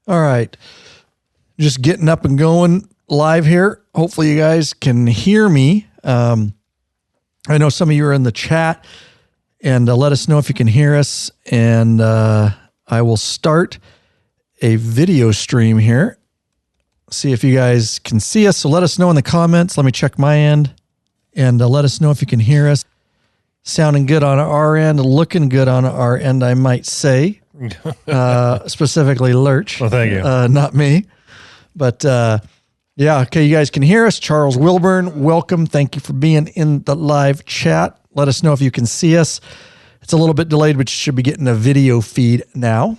All right. Just getting up and going live here. Hopefully you guys can hear me. I know some of you are in the chat, and let us know if you can hear us. And I will start a video stream here. See if you guys can see us. So let us know in the comments. Let me check my end, and let us know if you can hear us. Sounding good on our end, looking good on our end, I might say. Specifically Lurch. Well, thank you. Not me. But yeah, okay, you guys can hear us. Charles Wilburn, welcome. Thank you for being in the live chat. Let us know if you can see us. It's a little bit delayed, but you should be getting a video feed now.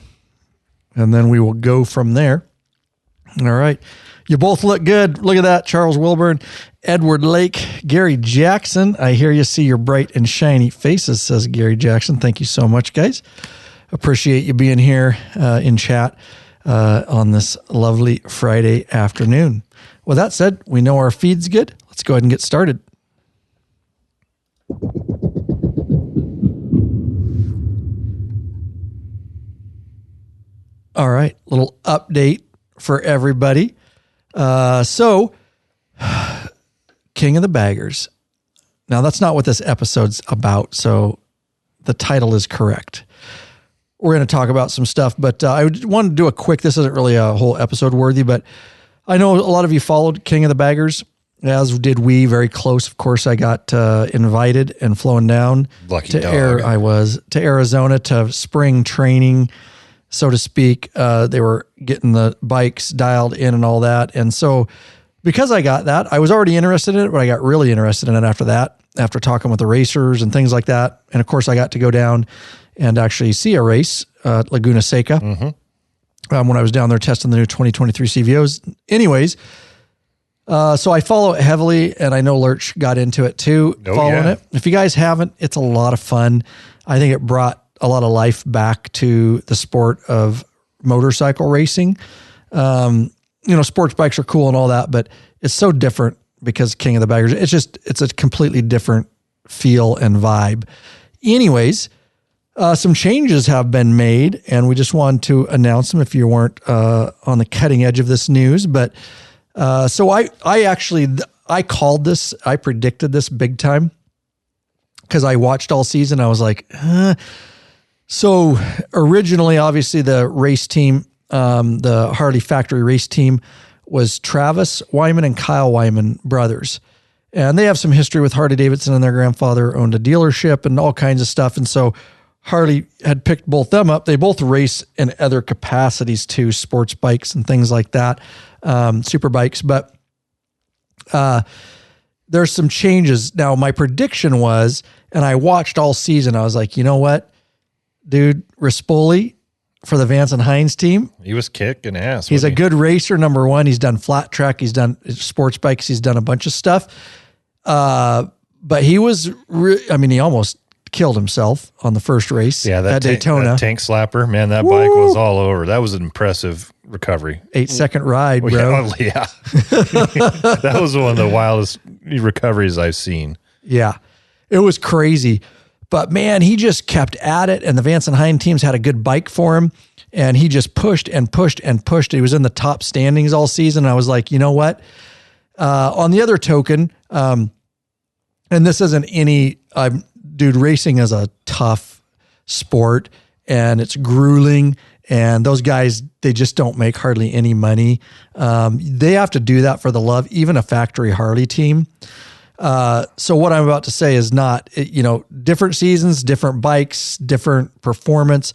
And then we will go from there. All right. You both look good. Look at that. Charles Wilburn, Edward Lake, Gary Jackson. I hear you, see your bright and shiny faces, says Gary Jackson. Thank you so much, guys. Appreciate you being here in chat on this lovely Friday afternoon. With that said, we know our feed's good. Let's go ahead and get started. All right, little update for everybody. So, King of the Baggers. Now, that's not what this episode's about, so the title is correct. We're going to talk about some stuff, but I wanted to do a quick, this isn't really a whole episode worthy, but I know a lot of you followed King of the Baggers, as did we, very close. Of course, I got invited and flown down Lucky dog. to Arizona to spring training, so to speak. They were getting the bikes dialed in and all that. And so because I got that, I was already interested in it, but I got really interested in it after that, after talking with the racers and things like that. And of course, I got to go down and actually see a race, Laguna Seca, when I was down there testing the new 2023 CVOs. Anyways, so I follow it heavily, and I know Lurch got into it too, following it. If you guys haven't, it's a lot of fun. I think it brought a lot of life back to the sport of motorcycle racing. Sports bikes are cool and all that, but it's so different because King of the Baggers, it's a completely different feel and vibe. Anyways, some changes have been made, and we just wanted to announce them if you weren't on the cutting edge of this news. But so I called this, I predicted this big time because I watched all season. I was like, So originally, obviously, the race team, the Harley factory race team, was Travis Wyman and Kyle Wyman brothers. And they have some history with Harley-Davidson, and their grandfather owned a dealership and all kinds of stuff. And so Harley had picked both them up. They both race in other capacities too, sports bikes and things like that, super bikes. But there's some changes. Now, my prediction was, and I watched all season, I was like, you know what, dude, Rispoli for the Vance and Hines team. He was kicking ass. He's a good racer, number one. He's done flat track. He's done sports bikes. He's done a bunch of stuff. But he was, he almost killed himself on the first race at Daytona. That tank slapper, man, that bike was all over. That was an impressive recovery. 8-second ride, bro. Yeah. That was one of the wildest recoveries I've seen. Yeah, it was crazy. But man, he just kept at it, and the Vance and Hines teams had a good bike for him, and he just pushed and pushed and pushed. He was in the top standings all season. I was like, you know what? On the other token, and this isn't any, dude, racing is a tough sport, and it's grueling, and those guys, they just don't make hardly any money. They have to do that for the love, even a factory Harley team. So what I'm about to say is not, different seasons, different bikes, different performance,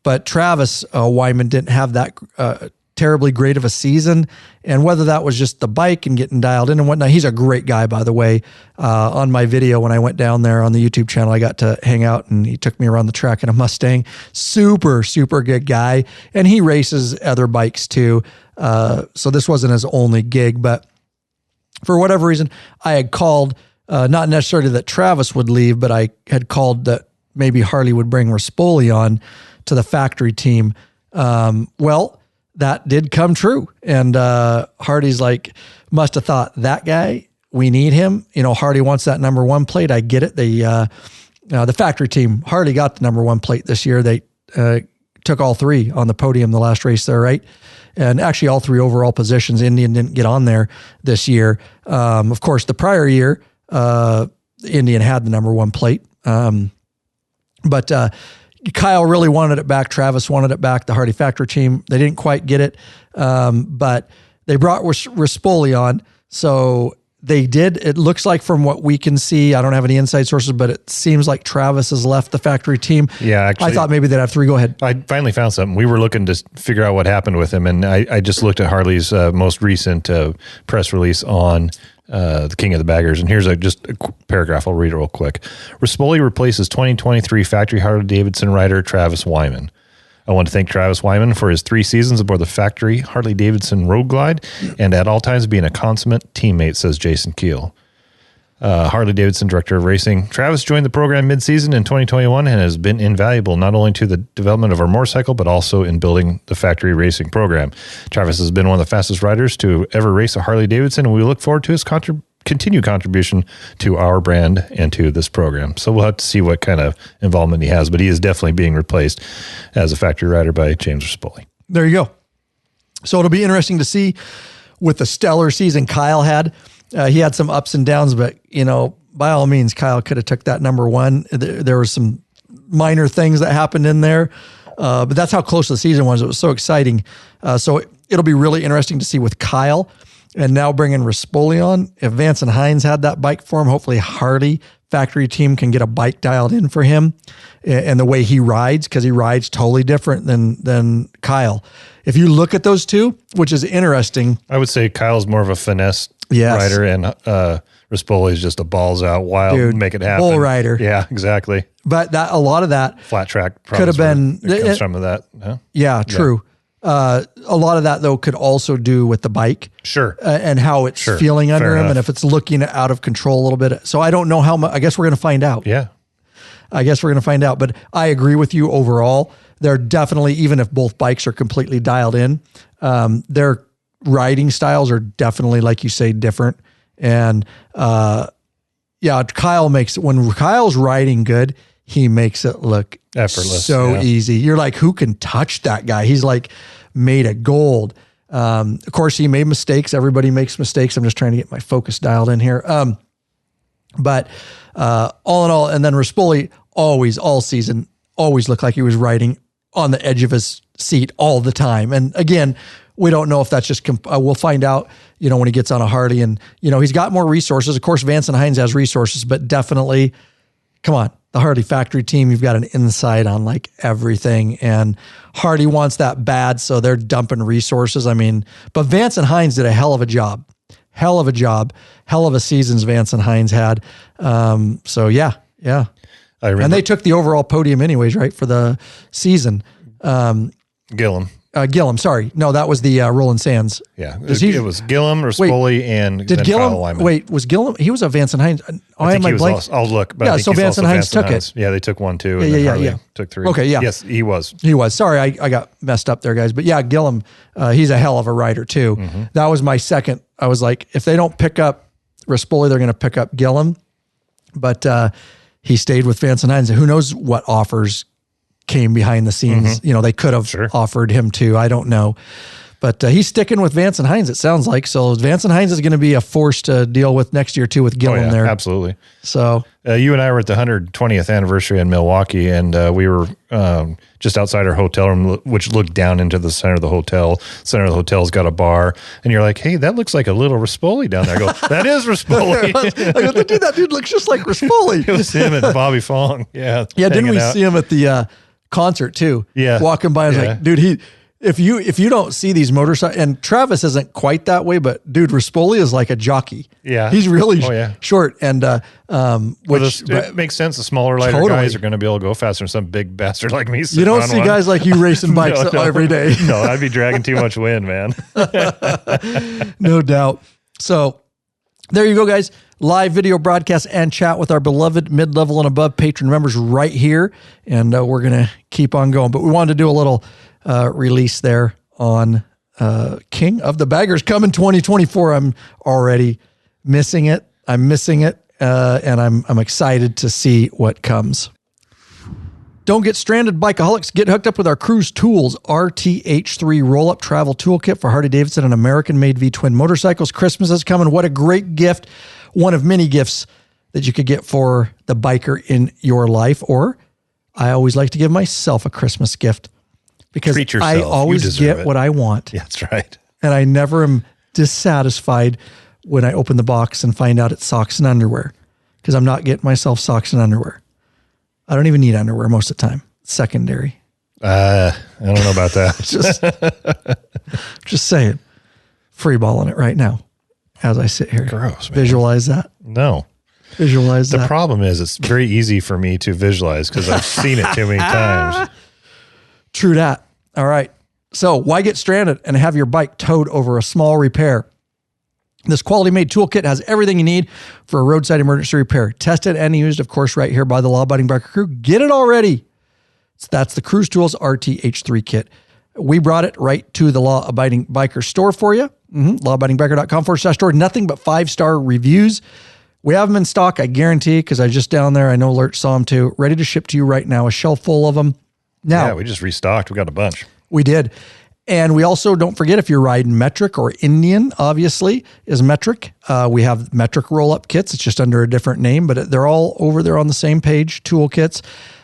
but Travis Wyman didn't have that terribly great of a season. And whether that was just the bike and getting dialed in and whatnot, he's a great guy, by the way. On my video, when I went down there on the YouTube channel, I got to hang out, and he took me around the track in a Mustang. Super, super good guy. And he races other bikes too. So this wasn't his only gig, but for whatever reason, I had called, not necessarily that Travis would leave, but I had called that maybe Harley would bring Rispoli on to the factory team. Well, that did come true. And Hardy's like, must have thought, that guy, we need him. Hardy wants that number one plate. I get it. The factory team, Hardy got the number one plate this year. They took all three on the podium the last race there, right? And actually all three overall positions. Indian didn't get on there this year. Of course, the prior year, Indian had the number one plate. But Kyle really wanted it back. Travis wanted it back. The Hardy Factory team, they didn't quite get it. But they brought Rispoli on. So they did. It looks like from what we can see, I don't have any inside sources, but it seems like Travis has left the factory team. Yeah, actually, I thought maybe they'd have three. Go ahead. I finally found something. We were looking to figure out what happened with him, and I just looked at Harley's most recent press release on the King of the Baggers, and here's just a paragraph. I'll read it real quick. Rispoli replaces 2023 factory Harley-Davidson rider Travis Wyman. I want to thank Travis Wyman for his 3 seasons aboard the factory Harley-Davidson Road Glide and at all times being a consummate teammate, says Jason Keel. Harley-Davidson Director of Racing. Travis joined the program mid-season in 2021 and has been invaluable not only to the development of our motorcycle, but also in building the factory racing program. Travis has been one of the fastest riders to ever race a Harley-Davidson, and we look forward to his continued contribution to our brand and to this program. So we'll have to see what kind of involvement he has, but he is definitely being replaced as a factory rider by James Rispoli. There you go. So it'll be interesting to see with the stellar season Kyle had. He had some ups and downs, but by all means, Kyle could have took that number one. There were some minor things that happened in there, but that's how close the season was. It was so exciting. So it'll be really interesting to see with Kyle. And now bringing Rispoli on, if Vance and Hines had that bike for him, hopefully Hardy factory team can get a bike dialed in for him and the way he rides, because he rides totally different than Kyle. If you look at those two, which is interesting. I would say Kyle's more of a finesse rider, and Rispoli is just a balls out, wild, make it happen. Bull rider. Yeah, exactly. But a lot of that flat track could have been. It comes from that. Huh? Yeah, true. Yeah. A lot of that, though, could also do with the bike. Sure. And how it's feeling under him, and if it's looking out of control a little bit. So I don't know how much. I guess we're going to find out. Yeah. I guess we're going to find out. But I agree with you overall. They're definitely, even if both bikes are completely dialed in, their riding styles are definitely, like you say, different. And Kyle when Kyle's riding good, he makes it look effortless, so easy. You're like, who can touch that guy? He's like made of gold. Of course, he made mistakes. Everybody makes mistakes. I'm just trying to get my focus dialed in here. But all in all, and then Rispoli always, all season, always looked like he was riding on the edge of his seat all the time. And again, we don't know if that's just, we'll find out, when he gets on a Harley, and, he's got more resources. Of course, Vance and Hines has resources, but definitely, come on, the Hardy factory team, you've got an insight on like everything, and Hardy wants that bad. So they're dumping resources. I mean, but Vance and Hines did a hell of a job, hell of a seasons Vance and Hines had. So yeah. And they took the overall podium anyways, right? For the season. Gillum, sorry. No, that was the Roland Sands. Yeah. It was Gillum, Rispoli, and did Gillum, Kyle Wyman. Wait, was Gillum, he was a Vance and Hines. I think he was also, I'll look. But yeah, so Vance and Hines took it. Yeah, they took one too. Yeah. Took 3. Okay, yeah. Yes, he was. Sorry, I got messed up there, guys. But yeah, Gillum, he's a hell of a rider too. Mm-hmm. That was my second. I was like, if they don't pick up Rispoli, they're going to pick up Gillum. But he stayed with Vance and Hines. Who knows what offers came behind the scenes. Mm-hmm. They could have offered him too. I don't know. But he's sticking with Vance and Hines, it sounds like. So Vance and Hines is going to be a force to deal with next year too with Gillum there. Absolutely. So you and I were at the 120th anniversary in Milwaukee, and we were just outside our hotel room, which looked down into the center of the hotel. Center of the hotel's got a bar, and you're like, hey, that looks like a little Rispoli down there. I go, that is Rispoli. I go, dude, that dude looks just like Rispoli. It was him and Bobby Fong. Yeah. Yeah, didn't we see him at the concert too? Yeah. Walking by, I was like, dude, if you don't see these motorcycles, and Travis isn't quite that way, but dude, Rispoli is like a jockey. Yeah. He's really short. And, it makes sense. The smaller, lighter guys are going to be able to go faster than some big bastard like me. You don't see guys like you racing bikes every day. No, I'd be dragging too much wind, man. No doubt. So there you go, guys. Live video broadcast and chat with our beloved mid-level and above patron members right here. And we're going to keep on going. But we wanted to do a little release there on King of the Baggers coming 2024. I'm already missing it. And I'm excited to see what comes. Don't get stranded, bikeaholics. Get hooked up with our Cruise Tools RTH3 roll-up travel toolkit for Harley-Davidson and American-made V-twin motorcycles. Christmas is coming. What a great gift. One of many gifts that you could get for the biker in your life. Or I always like to give myself a Christmas gift because I always get what I want. Yeah, that's right. And I never am dissatisfied when I open the box and find out it's socks and underwear, because I'm not getting myself socks and underwear. I don't even need underwear most of the time. It's secondary. I don't know about that. just saying. Free balling it right now as I sit here. Gross, man. Visualize that. No. Visualize that. The problem is it's very easy for me to visualize because I've seen it too many times. True that. All right. So why get stranded and have your bike towed over a small repair? This quality-made toolkit has everything you need for a roadside emergency repair. Tested and used, of course, right here by the Law-Abiding Biker Crew. Get it already. So that's the Cruise Tools RTH3 kit. We brought it right to the Law-Abiding Biker store for you. Lawabidingbiker.com/store. Nothing but 5-star reviews. We have them in stock, I guarantee, because I was just down there. I know Lurch saw them too. Ready to ship to you right now. A shelf full of them. Now, yeah, we just restocked. We got a bunch. We did. And we also, don't forget, if you're riding metric or Indian, obviously, is metric. We have metric roll-up kits. It's just under a different name, but they're all over there on the same page, tool kits.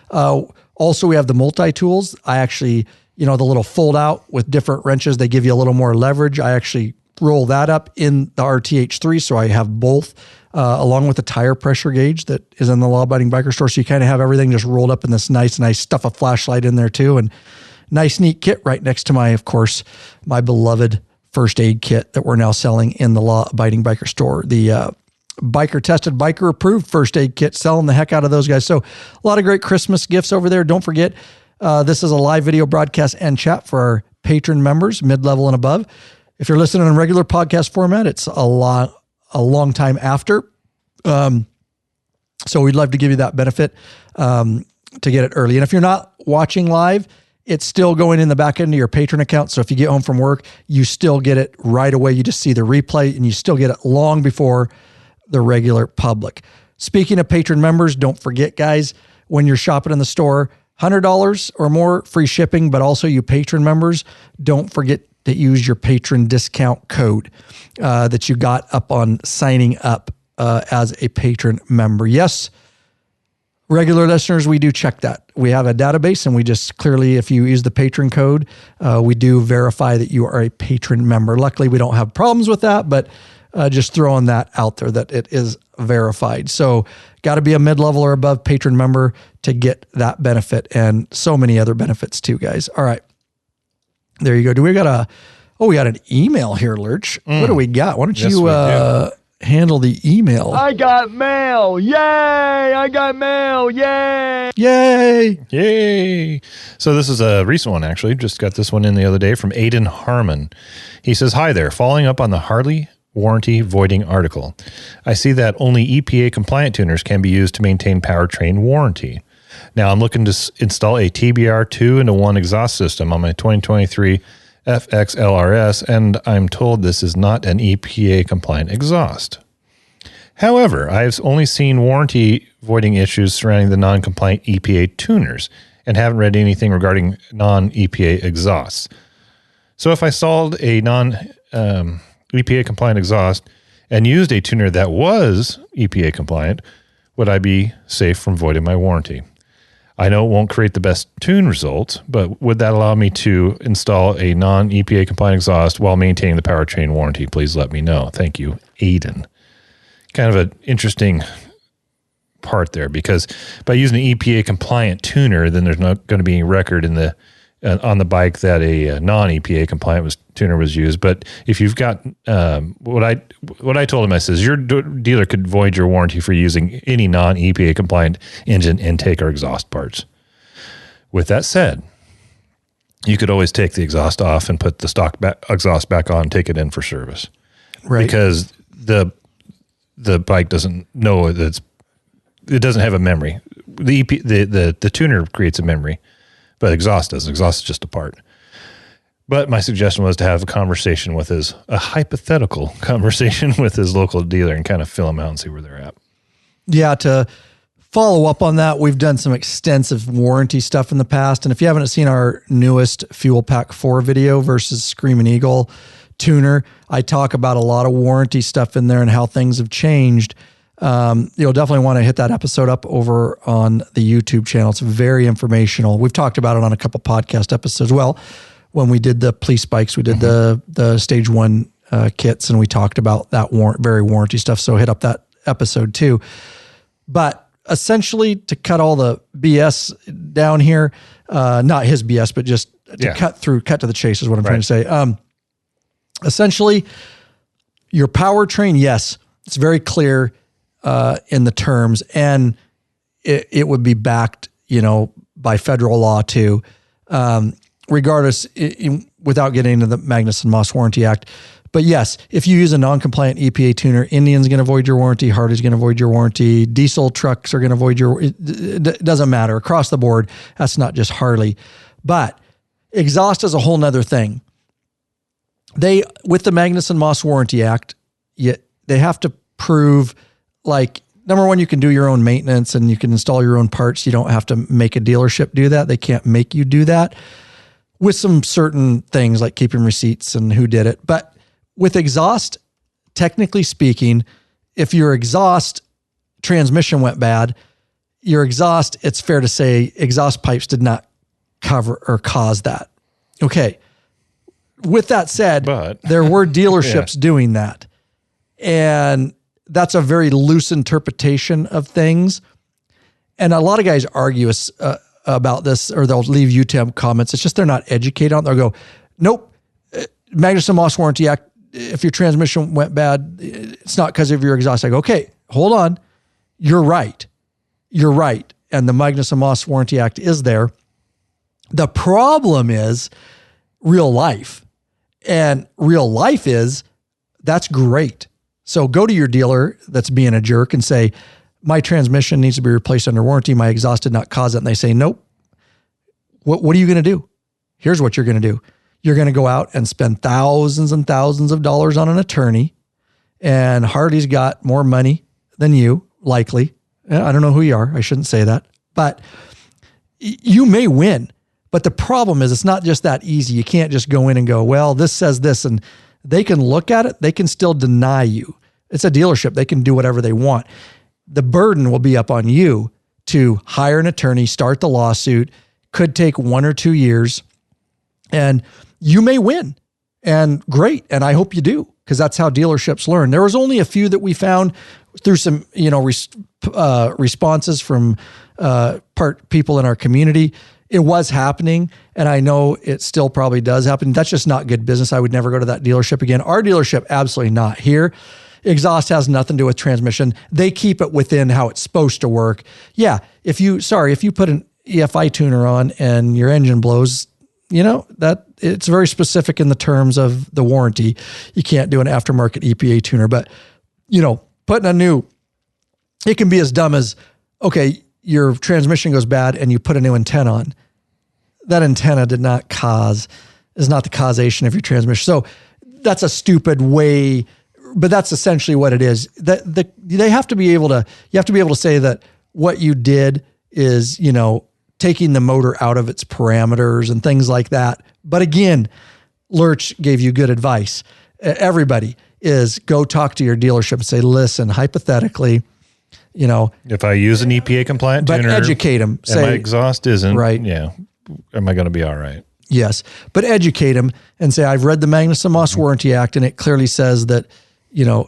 Also, we have the multi-tools. I actually, the little fold-out with different wrenches, they give you a little more leverage. I actually roll that up in the RTH3, so I have both, along with the tire pressure gauge that is in the Law-Abiding Biker store. So you kind of have everything just rolled up in this nice, and I stuff a flashlight in there too, and nice, neat kit right next to my beloved first aid kit that we're now selling in the Law-Abiding Biker store. The biker tested, biker approved first aid kit, selling the heck out of those guys. So a lot of great Christmas gifts over there. Don't forget, this is a live video broadcast and chat for our patron members, mid-level and above. If you're listening in regular podcast format, it's a long time after. So we'd love to give you that benefit to get it early. And if you're not watching live, it's still going in the back end of your patron account. So if you get home from work, you still get it right away. You just see the replay and you still get it long before the regular public. Speaking of patron members, don't forget, guys, when you're shopping in the store, $100 or more free shipping, but also you patron members, don't forget to use your patron discount code that you got up on signing up as a patron member. Yes, regular listeners, we do check that. We have a database, and we just clearly, if you use the patron code, we do verify that you are a patron member. Luckily, we don't have problems with that, but just throwing that out there that it is verified. So got to be a mid-level or above patron member to get that benefit, and so many other benefits too, guys. All right. There you go. We got an email here, Lurch. What do we got? Why don't you handle the email? I got mail. Yay. I got mail. Yay. Yay. Yay. So this is a recent one, actually. Just got this one in the other day from Aiden Harmon. He says, hi there. Following up on the Harley warranty voiding article. I see that only EPA compliant tuners can be used to maintain powertrain warranty. Now I'm looking to install a TBR 2-in-1 exhaust system on my 2023 FX LRS, and I'm told this is not an EPA compliant exhaust. However, I've only seen warranty voiding issues surrounding the non-compliant EPA tuners and haven't read anything regarding non-EPA exhausts. So if I installed a non-EPA compliant exhaust and used a tuner that was EPA compliant, would I be safe from voiding my warranty? I know it won't create the best tune results, but would that allow me to install a non-EPA compliant exhaust while maintaining the powertrain warranty? Please let me know. Thank you, Aiden. Kind of an interesting part there, because by using an EPA compliant tuner, then there's not going to be any record in the on the bike that a non-EPA compliant tuner was used. But if you've got what I told him, I says your dealer could void your warranty for using any non-EPA compliant engine intake or exhaust parts. With that said, you could always take the exhaust off and put the stock exhaust back on, take it in for service, right? Because the bike doesn't know that it doesn't have a memory. The tuner creates a memory, but exhaust doesn't. Exhaust is just a part. But my suggestion was to have a hypothetical conversation with his local dealer and kind of fill him out and see where they're at. Yeah, to follow up on that, we've done some extensive warranty stuff in the past. And if you haven't seen our newest Fuel Pack 4 video versus Screaming Eagle tuner, I talk about a lot of warranty stuff in there and how things have changed. You'll definitely want to hit that episode up over on the YouTube channel. It's very informational. We've talked about it on a couple podcast episodes. Well, when we did the police bikes, we did the stage 1 kits, and we talked about that very warranty stuff. So hit up that episode too. But essentially, to cut all the BS down here, not his BS, but just to cut to the chase is what I'm trying to say. Essentially, your powertrain, yes, it's very clear in the terms, and it would be backed, by federal law too, regardless, without getting into the Magnuson-Moss Warranty Act. But yes, if you use a non-compliant EPA tuner, Indian's going to void your warranty, Harley's going to void your warranty, diesel trucks are going to void your. It doesn't matter across the board. That's not just Harley, but exhaust is a whole nother thing. With the Magnuson-Moss Warranty Act, they have to prove, like, number one, you can do your own maintenance and you can install your own parts. You don't have to make a dealership do that. They can't make you do that, with some certain things like keeping receipts and who did it. But with exhaust, technically speaking, if your exhaust transmission went bad, your exhaust, it's fair to say exhaust pipes did not cover or cause that. Okay. With that said, there were dealerships doing that. And that's a very loose interpretation of things. And a lot of guys argue about this, or they'll leave YouTube comments. It's just they're not educated on it. They'll go, nope, Magnuson-Moss Warranty Act, if your transmission went bad, it's not because of your exhaust. I go, okay, hold on. You're right. You're right. And the Magnuson-Moss Warranty Act is there. The problem is real life. And real life is, that's great. So go to your dealer that's being a jerk and say, my transmission needs to be replaced under warranty. My exhaust did not cause it. And they say, nope. What are you going to do? Here's what you're going to do. You're going to go out and spend thousands and thousands of dollars on an attorney, and Harley's got more money than you, likely. I don't know who you are. I shouldn't say that, but you may win. But the problem is, it's not just that easy. You can't just go in and go, well, this says this, and they can look at it. They can still deny you. It's a dealership. They can do whatever they want. The burden will be up on you to hire an attorney, start the lawsuit. Could take 1 or 2 years, and you may win, and great. And I hope you do, because that's how dealerships learn. There was only a few that we found through some, responses from people in our community. It was happening, and I know it still probably does happen. That's just not good business. I would never go to that dealership again. Our dealership, absolutely not. Here, exhaust has nothing to do with transmission. They keep it within how it's supposed to work. Yeah, if you put an EFI tuner on and your engine blows, that it's very specific in the terms of the warranty. You can't do an aftermarket EPA tuner, but putting it can be as dumb as, okay, your transmission goes bad and you put a new antenna on. That antenna is not the causation of your transmission. So that's a stupid way, but that's essentially what it is. You have to be able to say that what you did is, taking the motor out of its parameters and things like that. But again, Lurch gave you good advice. Everybody is go talk to your dealership and say, listen, hypothetically, if I use an EPA compliant tuner, but educate them. Say, my exhaust isn't right. Yeah. Am I going to be all right? Yes. But educate them and say, I've read the Magnuson-Moss Warranty Act, and it clearly says that,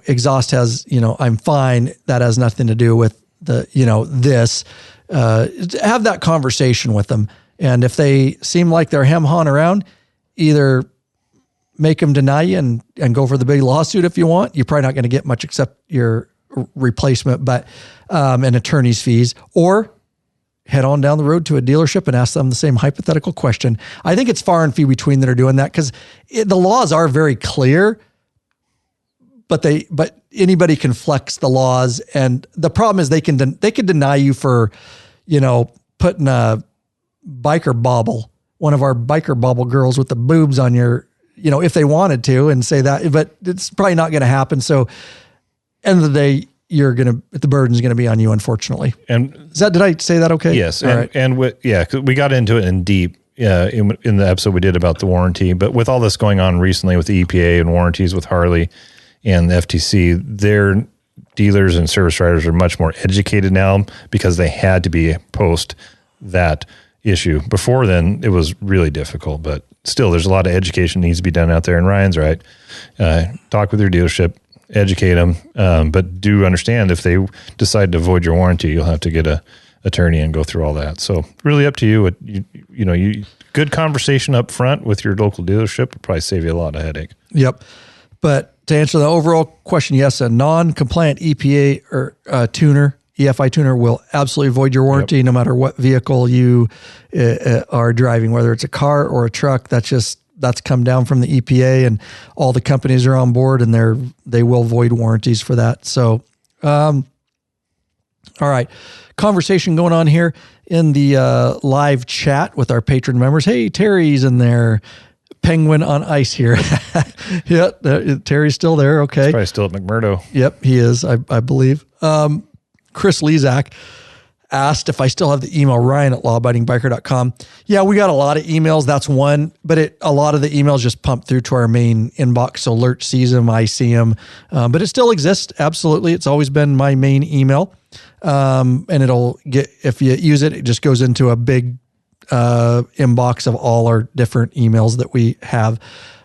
exhaust has, I'm fine. That has nothing to do with this. Have that conversation with them. And if they seem like they're hem-hawing around, either make them deny you and go for the big lawsuit if you want. You're probably not going to get much except your replacement, but and attorney's fees, or head on down the road to a dealership and ask them the same hypothetical question. I think it's far and few between that are doing that, because the laws are very clear, but anybody can flex the laws. And the problem is they can deny you for, putting a biker bauble, one of our biker bauble girls with the boobs on your, if they wanted to, and say that, but it's probably not going to happen. So end of the day, the burden's gonna be on you, unfortunately. And did I say that okay? yes, All right. and 'cause we got into it in deep in the episode we did about the warranty, but with all this going on recently with the EPA and warranties with Harley and the FTC, their dealers and service writers are much more educated now because they had to be post that issue. Before then, it was really difficult, but still, there's a lot of education needs to be done out there. And Ryan's right. Talk with your dealership, educate them, but do understand if they decide to void your warranty, you'll have to get a attorney and go through all that. So really up to you. Good conversation up front with your local dealership would probably save you a lot of headache. Yep. But to answer the overall question, yes, a non-compliant EPA or tuner, EFI tuner will absolutely void your warranty no matter what vehicle you are driving, whether it's a car or a truck. That's come down from the EPA, and all the companies are on board, and they will void warranties for that. So, all right. Conversation going on here in the live chat with our patron members. Hey, Terry's in there. Penguin on ice here. Yeah, Terry's still there. Okay. He's probably still at McMurdo. Yep, he is, I believe. Chris Lezak asked if I still have the email, Ryan@lawabidingbiker.com. Yeah, we got a lot of emails. That's one, but a lot of the emails just pump through to our main inbox. So Lurch sees them, I see them, but it still exists. Absolutely. It's always been my main email. And if you use it, it just goes into a big inbox of all our different emails that we have.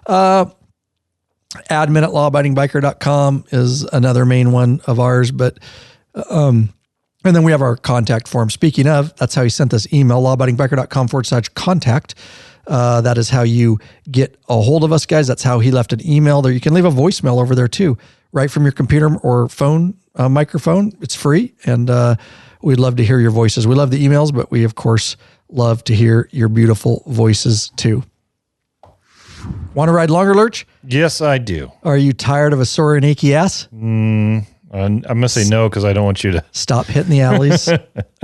Admin@lawabidingbiker.com is another main one of ours, but, and then we have our contact form. Speaking of, that's how he sent this email, lawabidingbiker.com/contact. That is how you get a hold of us, guys. That's how he left an email there. You can leave a voicemail over there too, right from your computer or phone, microphone. It's free. And, we'd love to hear your voices. We love the emails, but we of course love to hear your beautiful voices too. Want to ride longer, Lurch? Yes, I do. Are you tired of a sore and achy ass? I'm going to say no, because I don't want you to. Stop hitting the alleys.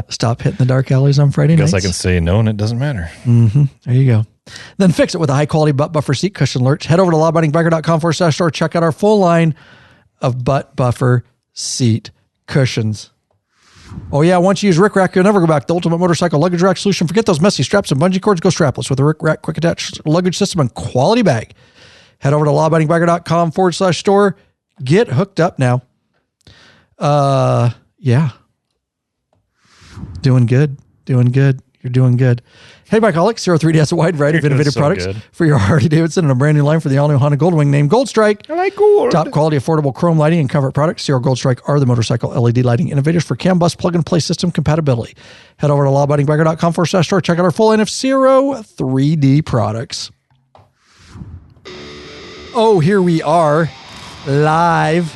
Stop hitting the dark alleys on Friday nights. I guess I can say no, and it doesn't matter. Mm-hmm. There you go. Then fix it with a high-quality butt buffer seat cushion, Lurch. Head over to lawabidingbiker.com/store. Check out our full line of butt buffer seat cushions. Oh, yeah. Once you use Rick Rack, you'll never go back. The ultimate motorcycle luggage rack solution. Forget those messy straps and bungee cords. Go strapless with the Rick Rack quick attach luggage system and quality bag. Head over to lawabidingbiker.com/store. Get hooked up now. Yeah. Doing good. You're doing good. Hey, Bikeaholics, 03D has a wide variety of innovative products for your Harley-Davidson and a brand new line for the all-new Honda Goldwing named Gold Strike. I like gold. Top quality, affordable chrome lighting and comfort products. Zero Gold Strike are the motorcycle LED lighting innovators for CAN bus plug-and-play system compatibility. Head over to lawabidingbiker.com/store. Check out our full line of Zero 3D products. Oh, here we are. Live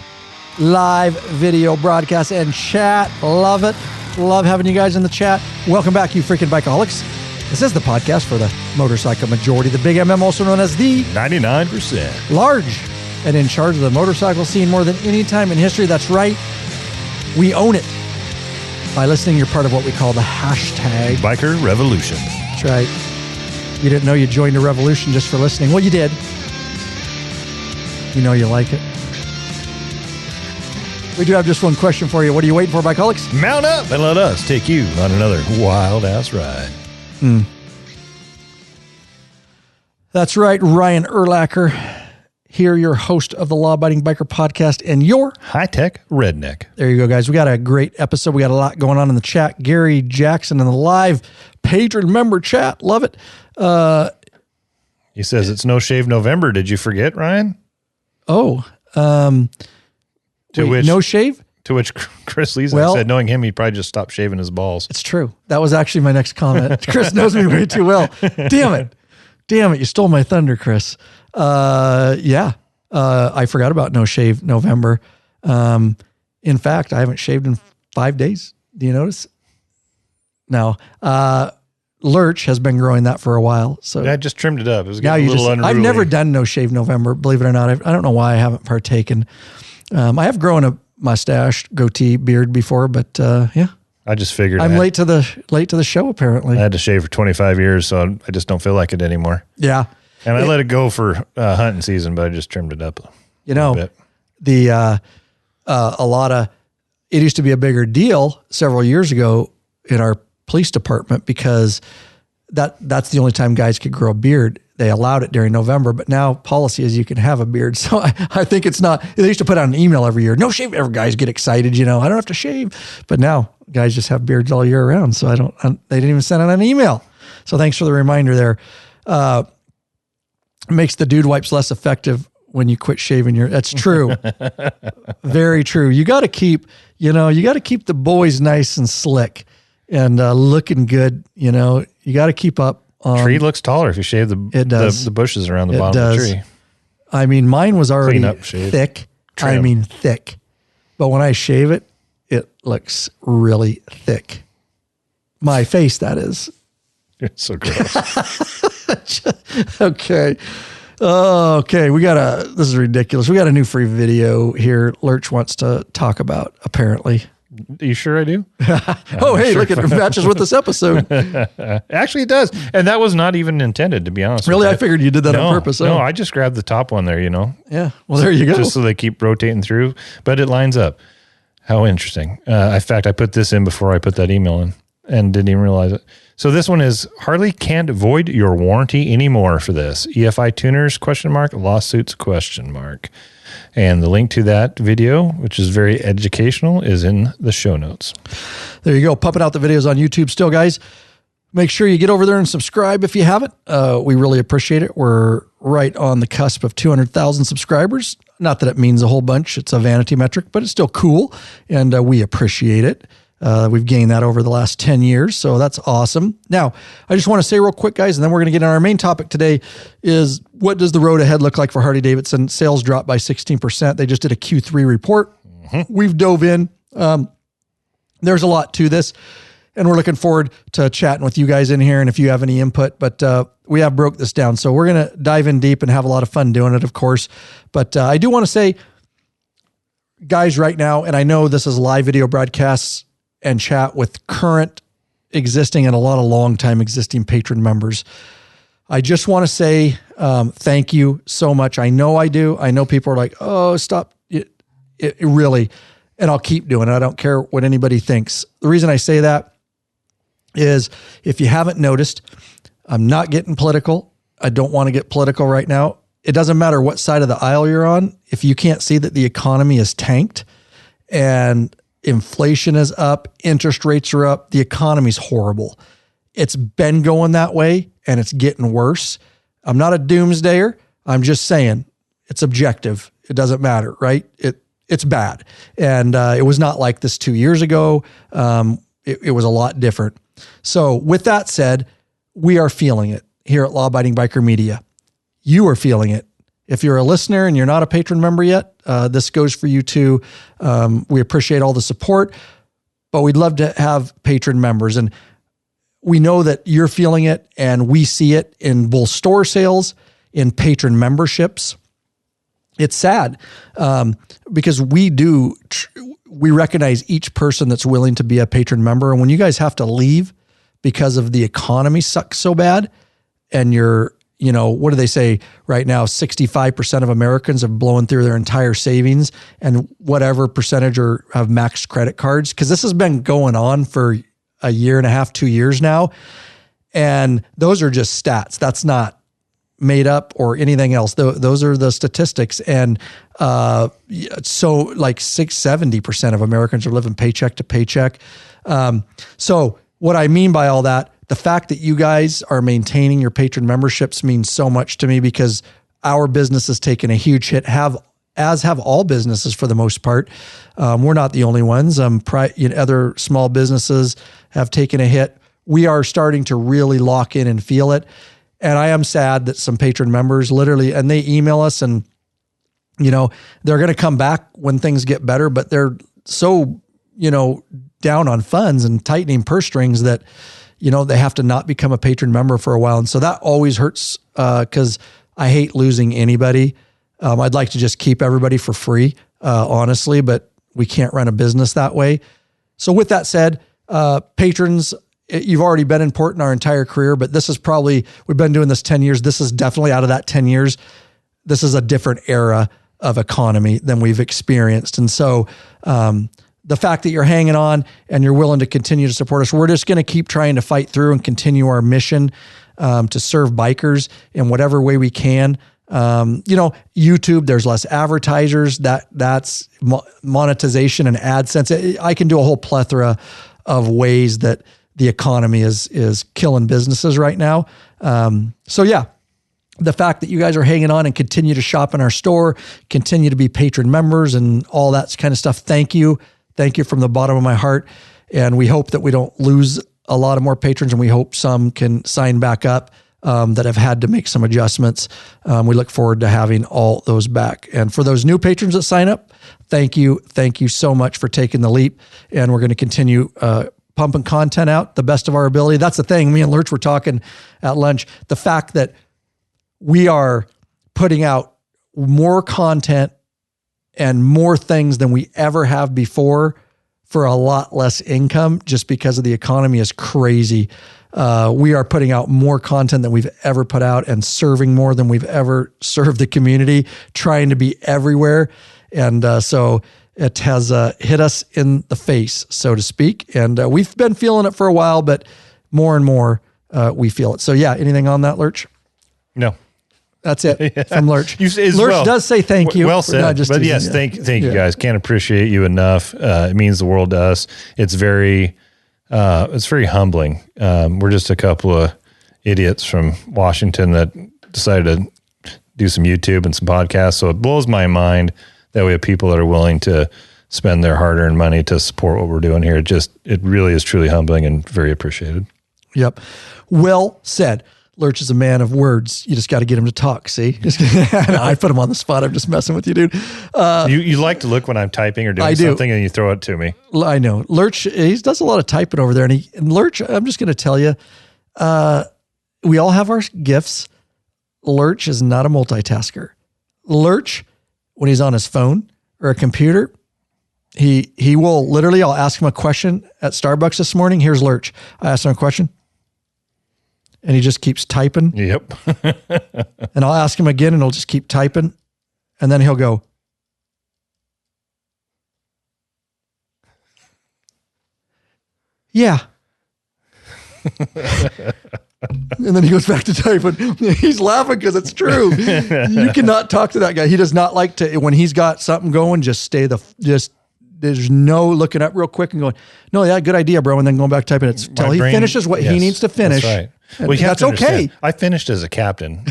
video broadcast and chat. Love it. Love having you guys in the chat. Welcome back, you freaking Bikeaholics. This is the podcast for the motorcycle majority, the Big MM, also known as the 99%. Large and in charge of the motorcycle scene more than any time in history. That's right. We own it. By listening, you're part of what we call the hashtag Biker Revolution. That's right. You didn't know you joined a revolution just for listening. Well, you did. You know you like it. We do have just one question for you. What are you waiting for, Bikeaholics? Mount up and let us take you on another wild-ass ride. That's right. Ryan Urlacher here, your host of the Law Abiding Biker podcast and your high-tech redneck. There you go, guys. We got a great episode. We got a lot going on in the chat. Gary Jackson in the live patron member chat. Love it. He says it's No Shave November. Did you forget, Ryan? Oh, no shave? To which Chris Leeson said, knowing him, he'd probably just stop shaving his balls. It's true. That was actually my next comment. Chris knows me way too well. Damn it. You stole my thunder, Chris. I forgot about No Shave November. In fact, I haven't shaved in 5 days. Do you notice? No. Lurch has been growing that for a while. So I just trimmed it up. It was getting a little unruly. I've never done No Shave November, believe it or not. I don't know why I haven't partaken. I have grown a mustache, goatee, beard before, but yeah. I just figured I'm late to the show. Apparently, I had to shave for 25 years, so I just don't feel like it anymore. Yeah, and I let it go for hunting season, but I just trimmed it up. A bit. A lot of it used to be a bigger deal several years ago in our police department because that's the only time guys could grow a beard. They allowed it during November, but now policy is you can have a beard. So I think it's not, they used to put out an email every year. No shave. Every guys get excited, I don't have to shave. But now guys just have beards all year round. So they didn't even send out an email. So thanks for the reminder there. Makes the dude wipes less effective when you quit shaving that's true. Very true. You got to keep the boys nice and slick and looking good. You got to keep up. Tree looks taller if you shave the bushes around the bottom of the tree. I mean, mine was already thick. Trim. Thick. But when I shave it, it looks really thick. My face, that is. It's so gross. Okay. Okay. This is ridiculous. We got a new free video here Lurch wants to talk about, apparently. Are you sure I do? Hey, look, it matches with this episode. Actually, it does. And that was not even intended, to be honest. Really? I figured you did that on purpose. No, I just grabbed the top one there, Yeah. Well, there you go. Just so they keep rotating through, but it lines up. How interesting. In fact, I put this in before I put that email in and didn't even realize it. So this one is Harley can't void your warranty anymore for this. EFI tuners, ? Lawsuits, ? And the link to that video, which is very educational, is in the show notes. There you go. Pumping out the videos on YouTube still, guys. Make sure you get over there and subscribe if you haven't. We really appreciate it. We're right on the cusp of 200,000 subscribers. Not that it means a whole bunch. It's a vanity metric, but it's still cool, and we appreciate it. We've gained that over the last 10 years, so that's awesome. Now, I just want to say real quick, guys, and then we're going to get on our main topic today is what does the road ahead look like for Harley-Davidson? Sales dropped by 16%. They just did a Q3 report. Mm-hmm. We've dove in. There's a lot to this, and we're looking forward to chatting with you guys in here and if you have any input, but we have broke this down. So we're going to dive in deep and have a lot of fun doing it, of course. But I do want to say, guys, right now, and I know this is live video broadcasts and chat with current, existing, and a lot of long-time existing patron members. I just want to say thank you so much. I know I do. I know people are like, oh, stop. It really, and I'll keep doing it. I don't care what anybody thinks. The reason I say that is if you haven't noticed, I'm not getting political. I don't want to get political right now. It doesn't matter what side of the aisle you're on. If you can't see that the economy is tanked and inflation is up, interest rates are up, the economy's horrible. It's been going that way and it's getting worse. I'm not a doomsdayer. I'm just saying it's objective. It doesn't matter, right? It's bad. And it was not like this 2 years ago. It was a lot different. So with that said, we are feeling it here at Law Abiding Biker Media. You are feeling it. If you're a listener and you're not a patron member yet, this goes for you too. We appreciate all the support, but we'd love to have patron members. And we know that you're feeling it and we see it in both store sales, in patron memberships. It's sad because we recognize each person that's willing to be a patron member. And when you guys have to leave because of the economy sucks so bad and you're, what do they say right now? 65% of Americans have blown through their entire savings and whatever percentage have maxed credit cards. Cause this has been going on for a year and a half, 2 years now. And those are just stats. That's not made up or anything else. Those are the statistics. And so like 70% of Americans are living paycheck to paycheck. So what I mean by all that, the fact that you guys are maintaining your patron memberships means so much to me because our business has taken a huge hit, as have all businesses for the most part. We're not the only ones. Other small businesses have taken a hit. We are starting to really lock in and feel it. And I am sad that some patron members literally, and they email us and, they're going to come back when things get better, but they're so, down on funds and tightening purse strings that, they have to not become a patron member for a while. And so that always hurts because I hate losing anybody. I'd like to just keep everybody for free, honestly, but we can't run a business that way. So with that said, patrons, you've already been important our entire career, but this is probably, we've been doing this 10 years. This is definitely out of that 10 years. This is a different era of economy than we've experienced. And so the fact that you're hanging on and you're willing to continue to support us. We're just going to keep trying to fight through and continue our mission to serve bikers in whatever way we can. YouTube, there's less advertisers. That's monetization and AdSense. I can do a whole plethora of ways that the economy is killing businesses right now. The fact that you guys are hanging on and continue to shop in our store, continue to be patron members and all that kind of stuff. Thank you. Thank you from the bottom of my heart. And we hope that we don't lose a lot of more patrons, and we hope some can sign back up that have had to make some adjustments. We look forward to having all those back. And for those new patrons that sign up, thank you. Thank you so much for taking the leap. And we're going to continue pumping content out the best of our ability. That's the thing. Me and Lurch were talking at lunch. The fact that we are putting out more content and more things than we ever have before for a lot less income, just because of the economy is crazy. We are putting out more content than we've ever put out and serving more than we've ever served the community, trying to be everywhere. And so it has hit us in the face, so to speak. And we've been feeling it for a while, but more and more we feel it. So yeah, anything on that, Lurch? No. That's it from Lurch. Lurch does say thank you. Well said. But yes, thank you guys. Can't appreciate you enough. It means the world to us. It's very humbling. We're just a couple of idiots from Washington that decided to do some YouTube and some podcasts. So it blows my mind that we have people that are willing to spend their hard-earned money to support what we're doing here. It really is truly humbling and very appreciated. Yep. Well said. Lurch is a man of words. You just got to get him to talk. See, I put him on the spot. I'm just messing with you, dude. You like to look when I'm typing or doing something, and you throw it to me. I know Lurch. He does a lot of typing over there, and Lurch. I'm just going to tell you, we all have our gifts. Lurch is not a multitasker. Lurch, when he's on his phone or a computer, he will literally. I'll ask him a question at Starbucks this morning. Here's Lurch. I asked him a question. And he just keeps typing. Yep. And I'll ask him again and he'll just keep typing. And then he'll go, yeah. And then he goes back to typing. He's laughing because it's true. You cannot talk to that guy. He does not like to, when he's got something going, there's no looking up real quick and going, no, yeah, good idea, bro. And then going back typing it till he finishes what he needs to finish. That's right. Well, that's okay. I finished as a captain.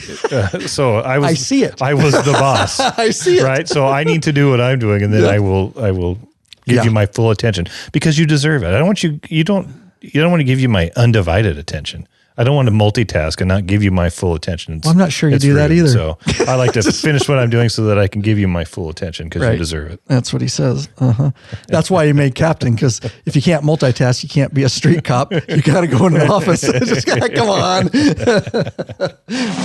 So I see it. I was the boss. I see it. Right. So I need to do what I'm doing, and then I will give you my full attention because you deserve it. I don't want you don't want to give you my undivided attention. I don't want to multitask and not give you my full attention. I'm not sure you do that either. So I like to finish what I'm doing so that I can give you my full attention because you deserve it. That's what he says. That's why he made captain, because if you can't multitask, you can't be a street cop. You got to go in an office. Just gotta, come on.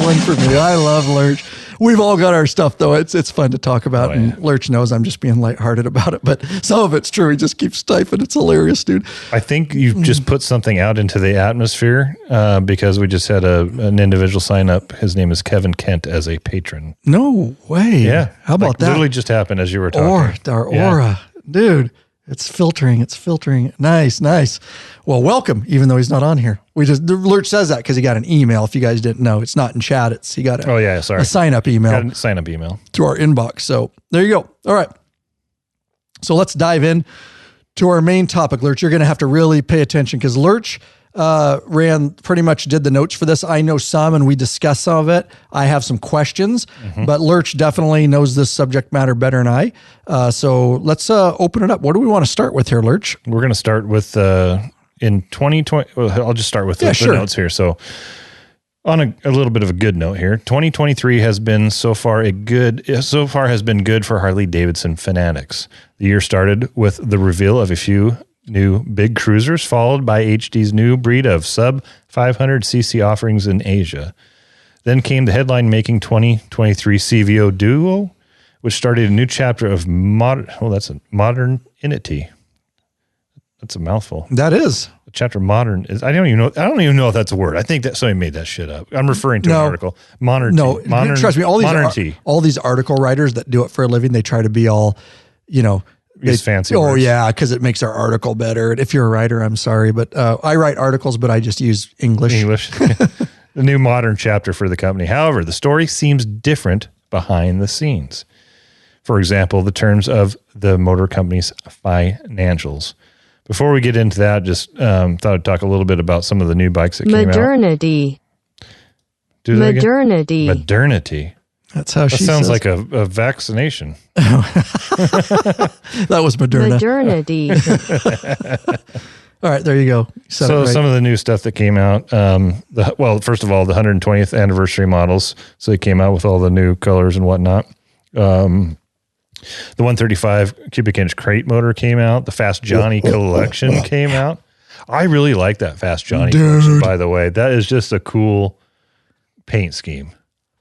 One for me. I love Lurch. We've all got our stuff, though. It's fun to talk about. And Lurch knows I'm just being lighthearted about it. But some of it's true. He just keeps typing. It's hilarious, dude. I think you've just put something out into the atmosphere because we just had an individual sign up. His name is Kevin Kent as a patron. No way. Yeah. How about that? Literally just happened as you were talking. Our aura. Dude, it's filtering. It's filtering. Nice. Well, welcome, even though he's not on here. Lurch says that because he got an email. If you guys didn't know, it's not in chat. He got a sign-up email. Got a sign-up email to our inbox. So there you go. All right. So let's dive in to our main topic, Lurch. You're going to have to really pay attention because Lurch pretty much did the notes for this. I know some, and we discussed some of it. I have some questions, but Lurch definitely knows this subject matter better than I. So let's open it up. What do we want to start with here, Lurch? We're going to start with in 2020. Well, I'll just start with the notes here. So on a little bit of a good note here, 2023 has been so far has been good for Harley-Davidson fanatics. The year started with the reveal of a few new big cruisers, followed by HD's new breed of sub 500cc offerings in Asia. Then came the headline-making 2023 CVO Duo, which started a new chapter of modernity. That's a mouthful. That is. The chapter modern is. I don't even know if that's a word. I think that somebody made that shit up. I'm referring to an article. Trust me. All these article writers that do it for a living, they try to be all, use fancy Oh, words. yeah, because it makes our article better. If you're a writer, I'm sorry, but I write articles, but I just use English. The new modern chapter for the company. However, the story seems different behind the scenes. For example, the terms of the motor company's financials. Before we get into that, just thought I'd talk a little bit about some of the new bikes that came out. Modernity. Do that again? Modernity. Modernity. That's how That she sounds says. like a vaccination. That was Moderna. Modernity. All right, there you go. You said it So right. some of the new stuff that came out, first of all, the 120th anniversary models. So they came out with all the new colors and whatnot. The 135 cubic inch crate motor came out. The Fast Johnny collection came out. I really like that Fast Johnny collection, by the way. That is just a cool paint scheme.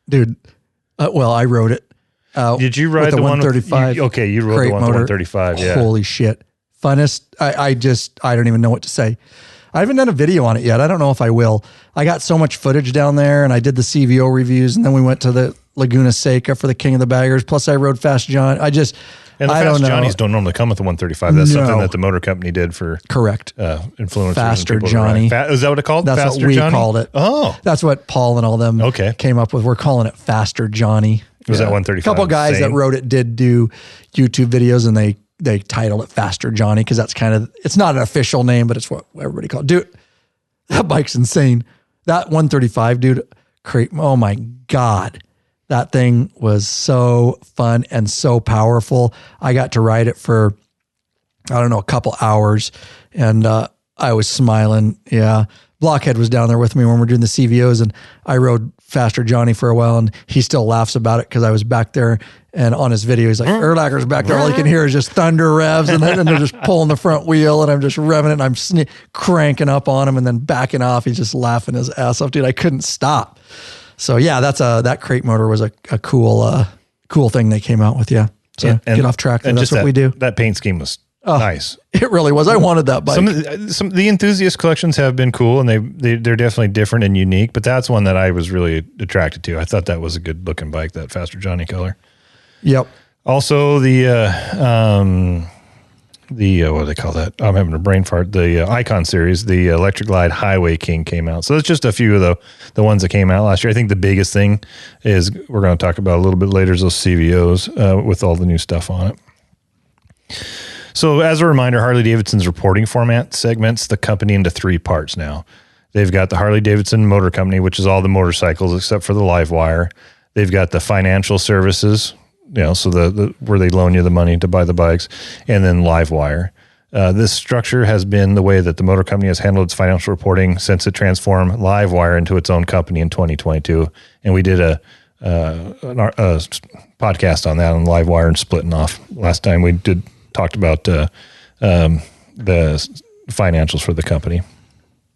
Dude, well, I wrote it. Did you ride with the 135? You wrote crate the one with motor. 135. Yeah. Holy shit. Funnest. I don't even know what to say. I haven't done a video on it yet. I don't know if I will. I got so much footage down there, and I did the CVO reviews, and then we went to the Laguna Seca for the King of the Baggers. Plus, I rode Fast John. And the I don't Fast know. Johnnies don't normally come with the 135. That's something No. that the motor company did for Correct. influencers. and Faster people to Johnny. ride. Is that what it called? That's Faster what we Johnny? called it. Oh. That's what Paul and all them came up with. We're calling it Faster Johnny. Was that 135 A couple guys same? that wrote it did do YouTube videos, and they titled it Faster Johnny because that's kind of, it's not an official name, but it's what everybody called it. Dude, that bike's insane. That 135, dude, oh my God. That thing was so fun and so powerful. I got to ride it for, I don't know, a couple hours, and I was smiling. Yeah. Blockhead was down there with me when we're doing the CVOs, and I rode Faster Johnny for a while, and he still laughs about it because I was back there, and on his video, he's like, Urlacher's back there. All you can hear is just thunder revs, and then they're just pulling the front wheel, and I'm just revving it, and I'm cranking up on him and then backing off. He's just laughing his ass off, dude. I couldn't stop. So yeah, that crate motor was a cool thing they came out with. Yeah. So get off track. That's what we do. That paint scheme was nice. It really was. I wanted that bike. Some of the enthusiast collections have been cool, and they're definitely different and unique. But that's one that I was really attracted to. I thought that was a good looking bike, that Faster Johnny color. Yep. Also, the what do they call that? I'm having a brain fart. The Icon series, the Electric Glide Highway King came out. So that's just a few of the ones that came out last year. I think the biggest thing is we're going to talk about a little bit later is those CVOs with all the new stuff on it. So as a reminder, Harley-Davidson's reporting format segments the company into three parts now. They've got the Harley-Davidson Motor Company, which is all the motorcycles except for the live wire. They've got the financial services, so the where they loan you the money to buy the bikes, and then live wire. This structure has been the way that the motor company has handled its financial reporting since it transformed live wire into its own company in 2022. And we did a podcast on that on live wire and splitting off. Last time we talked about the financials for the company.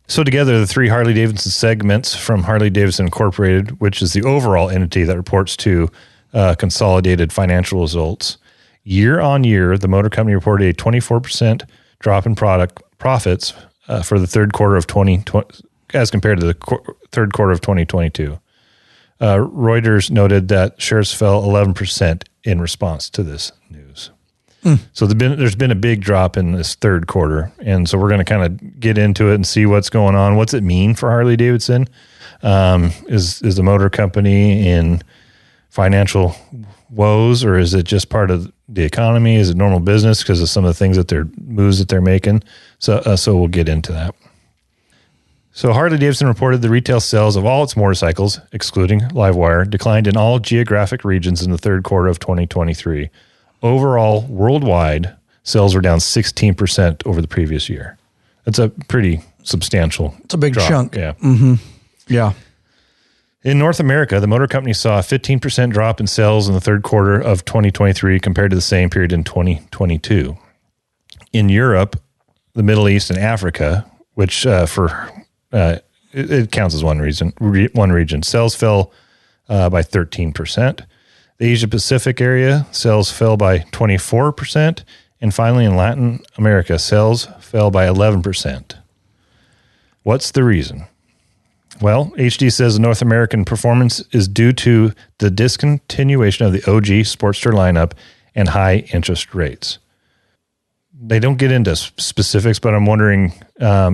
So together, the three Harley-Davidson segments from Harley-Davidson Incorporated, which is the overall entity that reports to consolidated financial results. Year on year, the motor company reported a 24% drop in profits for the third quarter of 2020 as compared to the third quarter of 2022. Reuters noted that shares fell 11% in response to this news. So there's been a big drop in this third quarter, and so we're going to kind of get into it and see what's going on. What's it mean for Harley-Davidson? Is the motor company in financial woes, or is it just part of the economy? Is it normal business because of some of the things that moves that they're making? So we'll get into that. So Harley-Davidson reported the retail sales of all its motorcycles, excluding Livewire, declined in all geographic regions in the third quarter of 2023. Overall, worldwide, sales were down 16% over the previous year. That's a pretty substantial It's a big drop. chunk. Yeah. Yeah. In North America, the motor company saw a 15% drop in sales in the third quarter of 2023 compared to the same period in 2022. In Europe, the Middle East, and Africa, which it counts as one region, sales fell by 13%. The Asia Pacific area, sales fell by 24%. And finally, in Latin America, sales fell by 11%. What's the reason? Well, HD says the North American performance is due to the discontinuation of the OG Sportster lineup and high interest rates. they don't get into specifics, but I'm wondering, how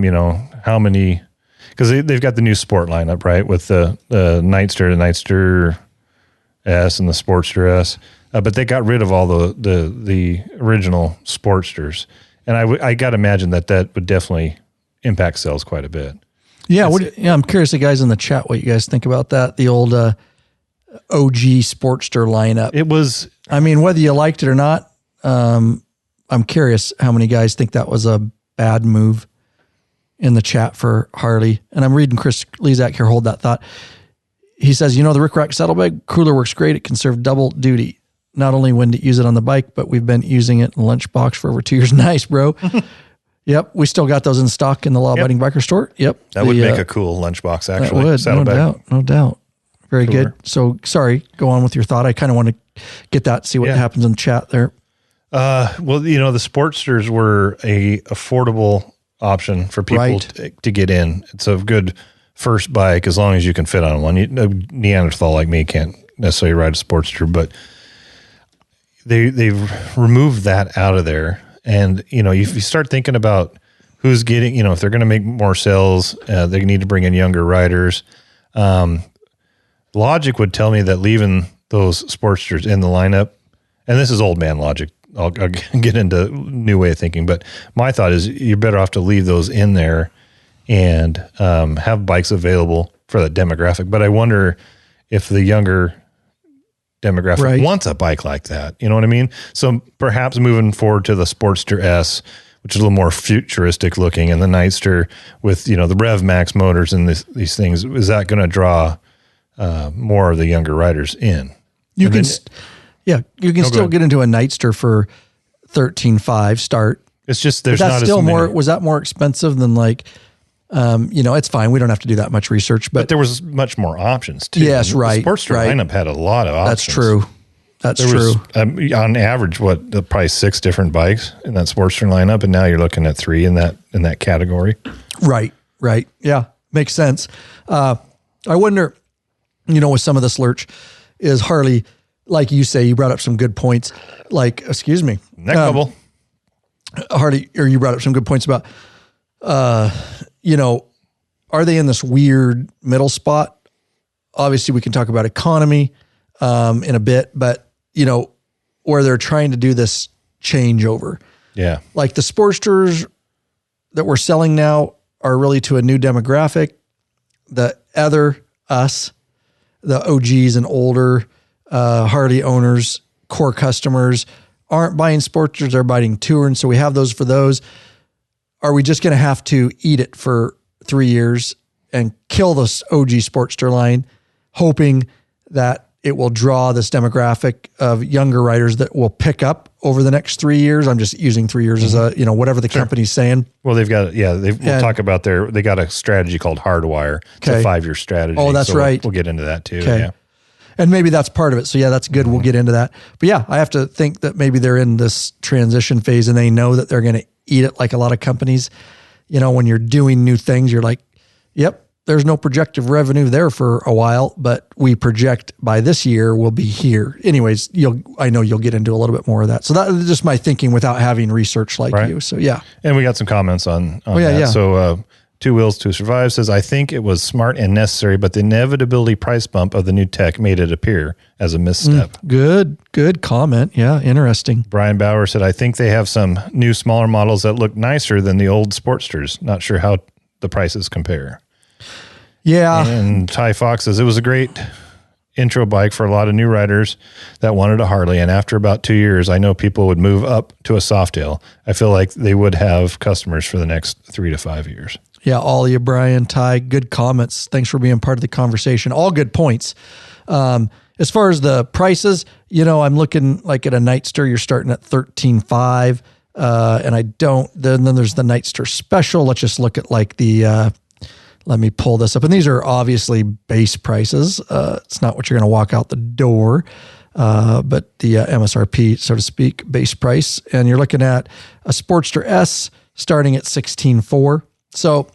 many, because they've got the new sport lineup, right? With the Nightster, the Nightster S and the Sportster S, but they got rid of all the original Sportsters. And I got to imagine that would definitely impact sales quite a bit. Yeah. I'm curious, the guys in the chat, what you guys think about that. The old OG Sportster lineup. It was, whether you liked it or not, I'm curious how many guys think that was a bad move in the chat for Harley. And I'm reading Chris Lezak here, hold that thought. He says, the Rick Rack saddlebag cooler works great. It can serve double duty. Not only when to use it on the bike, but we've been using it in lunchbox for over 2 years. Nice, bro. Yep. We still got those in stock in the law-abiding biker store. Yep. That would make a cool lunchbox, actually. That would, no doubt. Very cooler. Good. So, sorry, go on with your thought. I kind of want to get that, see what happens in the chat there. The Sportsters were a affordable option for people to get in. It's a good first bike as long as you can fit on one. A Neanderthal like me can't necessarily ride a Sportster, but they've removed that out of there. And, if you start thinking about who's getting, if they're going to make more sales, they need to bring in younger riders. Logic would tell me that leaving those Sportsters in the lineup, and this is old man logic, I'll get into new way of thinking, but my thought is you're better off to leave those in there and have bikes available for that demographic. But I wonder if the younger demographic wants a bike like that. You know what I mean? So perhaps moving forward to the Sportster S, which is a little more futuristic looking, and the Nightster with, the Rev Max motors and these things, is that going to draw more of the younger riders in? You can still get into a Nightster for $13,500 start. It's just there's not still as many. more. Was that more expensive than it's fine. We don't have to do that much research, but there was much more options too. Yes, right. The Sportster lineup had a lot of options. That's true. Was, on average, probably 6 different bikes in that Sportster lineup, and now you're looking at 3 in that category. Right. Yeah, makes sense. I wonder, with some of this Lurch, is Harley, like you say, you brought up some good points. Like, excuse me, neck bubble. Harley, or you brought up some good points about, are they in this weird middle spot? Obviously, we can talk about economy in a bit, but, where they're trying to do this changeover. Yeah. Like the Sportsters that we're selling now are really to a new demographic. The us, the OGs and older Harley owners, core customers, aren't buying Sportsters, they're buying Touring. So we have those for those. Are we just going to have to eat it for 3 years and kill this OG Sportster line, hoping that it will draw this demographic of younger riders that will pick up over the next 3 years? I'm just using 3 years as a, whatever the company's saying. Well, they've got, we'll talk about they got a strategy called Hardwire. It's a 5-year strategy. Oh, that's right. We'll get into that too. Okay. Yeah. And maybe that's part of it. So that's good. We'll get into that. But I have to think that maybe they're in this transition phase and they know that they're going to eat it like a lot of companies. When you're doing new things, you're like, yep, there's no projected revenue there for a while, but we project by this year we'll be here. Anyways, I know you'll get into a little bit more of that. So that is just my thinking without having research like you. So And we got some comments on that. Yeah. So Two Wheels to Survive says, I think it was smart and necessary, but the inevitability price bump of the new tech made it appear as a misstep. Good comment. Yeah, interesting. Brian Bauer said, I think they have some new smaller models that look nicer than the old Sportsters. Not sure how the prices compare. Yeah. And Ty Fox says, it was a great intro bike for a lot of new riders that wanted a Harley. And after about 2 years, I know people would move up to a Softail. I feel like they would have customers for the next 3 to 5 years. Yeah, all of you, Brian, Ty, good comments. Thanks for being part of the conversation. All good points. As far as the prices, I'm looking like at a Nightster, you're starting at $13,500. And then there's the Nightster Special. Let's just look at like the, let me pull this up. And these are obviously base prices. It's not what you're going to walk out the door, but the MSRP, so to speak, base price. And you're looking at a Sportster S starting at $16,400. So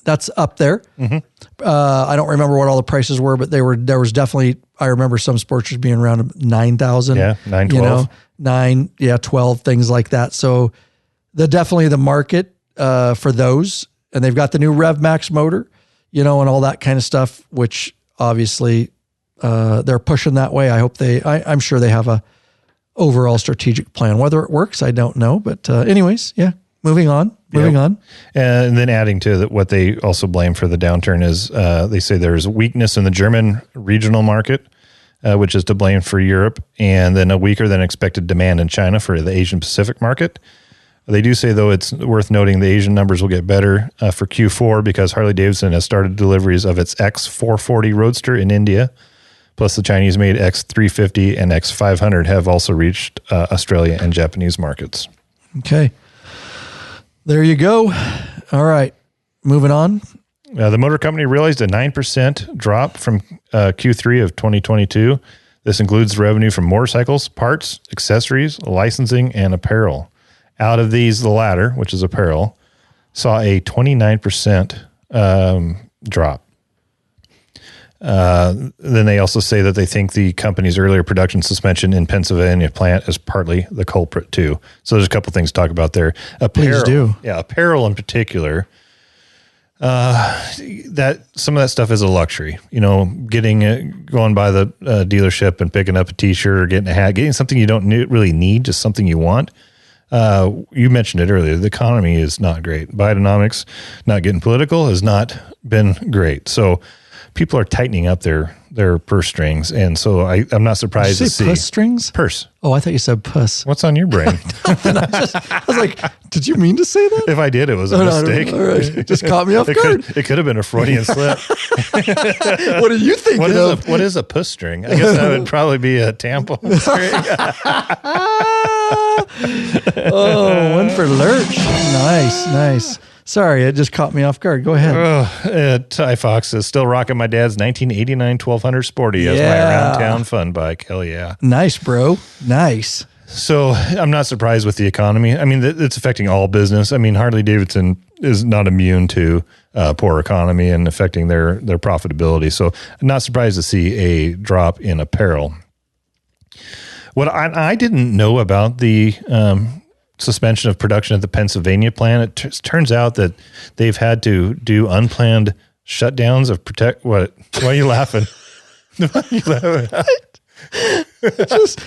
That's up there. I don't remember what all the prices were, but there was definitely, I remember some Sportsters being around 9,000. Yeah, 9, 12. 12, things like that. So definitely the market for those, and they've got the new Rev Max motor, and all that kind of stuff, which obviously they're pushing that way. I'm sure they have a overall strategic plan. Whether it works, I don't know. But anyways, yeah, moving on. And then adding to that, what they also blame for the downturn is they say there's weakness in the German regional market, which is to blame for Europe, and then a weaker than expected demand in China for the Asian Pacific market. They do say, though, it's worth noting the Asian numbers will get better for Q4 because Harley-Davidson has started deliveries of its X440 Roadster in India. Plus, the Chinese-made X350 and X500 have also reached Australia and Japanese markets. Okay. There you go. All right. Moving on. The motor company realized a 9% drop from Q3 of 2022. This includes revenue from motorcycles, parts, accessories, licensing, and apparel. Out of these, the latter, which is apparel, saw a 29% drop. Then they also say that they think the company's earlier production suspension in Pennsylvania plant is partly the culprit too. So there's a couple things to talk about there. Apparel, please do. Yeah, apparel in particular. That some of that stuff is a luxury. Going by the dealership and picking up a T-shirt or getting a hat, getting something you don't really need, just something you want. You mentioned it earlier. The economy is not great. Bidenomics, not getting political, has not been great. So people are tightening up their purse strings, and so I'm not surprised to see purse strings. Purse. Oh, I thought you said puss. What's on your brain? I was like, did you mean to say that? If I did, it was a mistake. All right, it just caught me off guard. It could have been a Freudian slip. What are you thinking of? What is a puss string? I guess that would probably be a tampon string. Oh, one for Lurch. Nice. Sorry, it just caught me off guard. Go ahead. Ty Fox is still rocking my dad's 1989 1200 Sporty as my around town fun bike. Hell yeah. Nice, bro. Nice. So I'm not surprised with the economy. I mean, it's affecting all business. I mean, Harley-Davidson is not immune to poor economy and affecting their profitability. So I'm not surprised to see a drop in apparel. What I didn't know about the suspension of production at the Pennsylvania plant, it turns out that they've had to do unplanned shutdowns of what? Why are you laughing? Why are you laughing? I just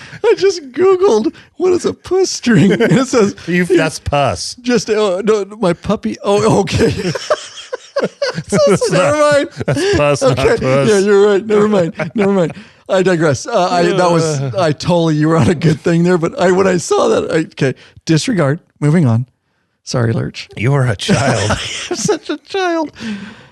Googled what is a puss string, and it says that's pus. Just no, my puppy. Oh, okay. Never mind. That's pus, okay. not puss. Yeah, you're right. Never mind. I digress. I totally, you were on a good thing there, but when I saw that, okay, disregard. Moving on. Sorry, Lurch. You are a child. You're such a child.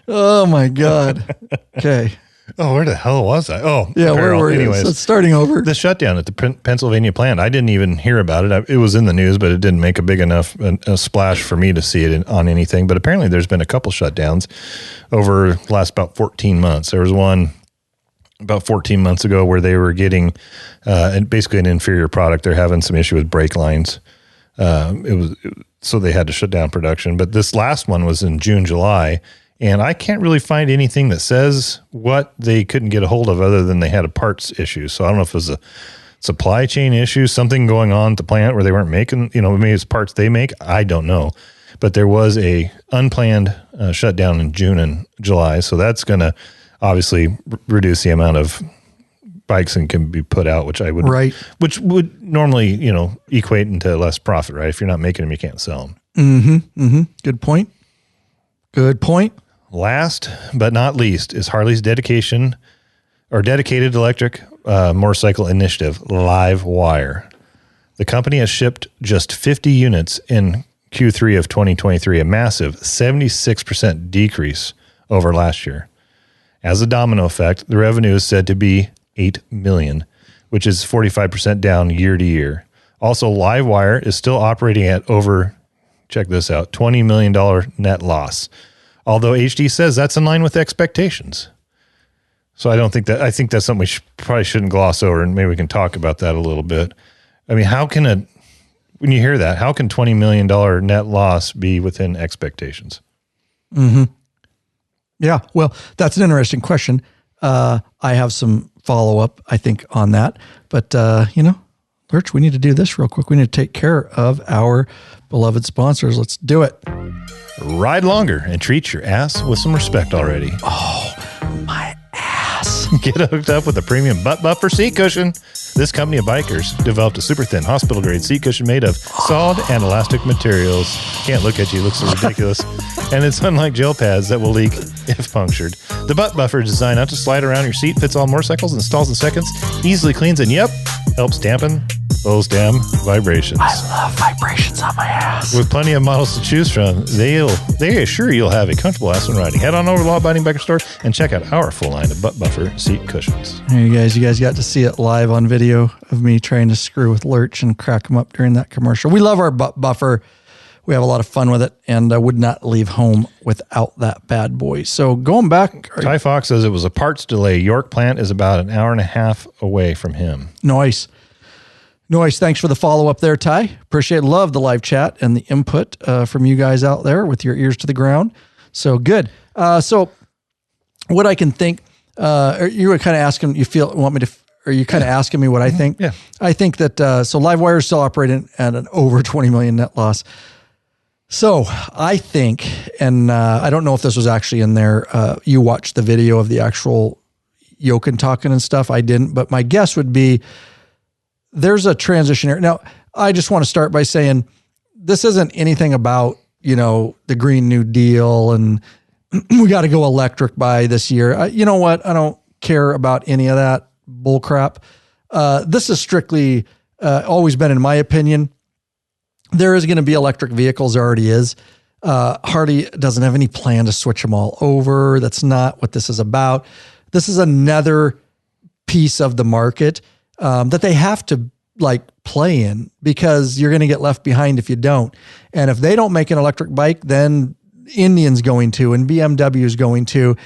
Oh my God. Okay. Oh, where the hell was I? Oh, yeah. Where were you? Anyways, so starting over. The shutdown at the Pennsylvania plant. I didn't even hear about it. It was in the news, but it didn't make a big enough a splash for me to see it on anything. But apparently, there's been a couple shutdowns over the last about 14 months. There was one about 14 months ago where they were getting basically an inferior product. They're having some issue with brake lines. So they had to shut down production. But this last one was in June, July. And I can't really find anything that says what they couldn't get a hold of other than they had a parts issue. So I don't know if it was a supply chain issue, something going on at the plant where they weren't making, maybe it's parts they make. I don't know. But there was a unplanned shutdown in June and July. So that's going to obviously reduce the amount of bikes that can be put out, which would normally, equate into less profit, right? If you're not making them, you can't sell them. Mm-hmm. Good point. Last but not least is Harley's dedicated electric motorcycle initiative, LiveWire. The company has shipped just 50 units in Q3 of 2023, a massive 76% decrease over last year. As a domino effect, the revenue is said to be $8 million, which is 45% down year to year. Also, LiveWire is still operating at over, check this out, $20 million net loss. Although HD says that's in line with expectations. So I think that's something we probably shouldn't gloss over, and maybe we can talk about that a little bit. I mean, when you hear that, how can $20 million net loss be within expectations? Mm-hmm. Yeah, well, that's an interesting question. I have some follow-up, I think, on that. But, Lurch, we need to do this real quick. We need to take care of our beloved sponsors. Let's do it. Ride longer and treat your ass with some respect already. Oh, my ass. Get hooked up with a premium butt buffer seat cushion. This company of bikers developed a super thin hospital grade seat cushion made of solid and elastic materials. Can't look at you, it looks so ridiculous. And it's unlike gel pads that will leak if punctured. The butt buffer is designed not to slide around your seat, fits all motorcycles, installs in seconds, easily cleans, and helps dampen those damn vibrations. I love vibrations on my ass. With plenty of models to choose from, they assure you'll have a comfortable ass when riding. Head on over to Law Abiding Biker Store and check out our full line of butt buffer seat cushions. Hey, you guys got to see it live on video of me trying to screw with Lurch and crack him up during that commercial. We love our butt buffer. We have a lot of fun with it, and I would not leave home without that bad boy. So going back. Ty Fox says it was a parts delay. York plant is about an hour and a half away from him. Nice. Thanks for the follow-up there, Ty. Appreciate, love the live chat and the input from you guys out there with your ears to the ground. So good. So what I can think, you were kind of asking, are you kind of asking me what I think? Yeah. I think that, so Livewire is still operating at an over 20 million net loss. So I think, and I don't know if this was actually in there, you watched the video of the actual Yoken talking and stuff. I didn't, but my guess would be there's a transition here. Now, I just want to start by saying this isn't anything about, the Green New Deal and we got to go electric by this year. You know what? I don't care about any of that bull crap. This is strictly always been, in my opinion, there is going to be electric vehicles. There already is. Harley doesn't have any plan to switch them all over. That's not what this is about. This is another piece of the market that they have to play in, because you're going to get left behind if you don't. And if they don't make an electric bike, then Indian's going to, and BMW is going to.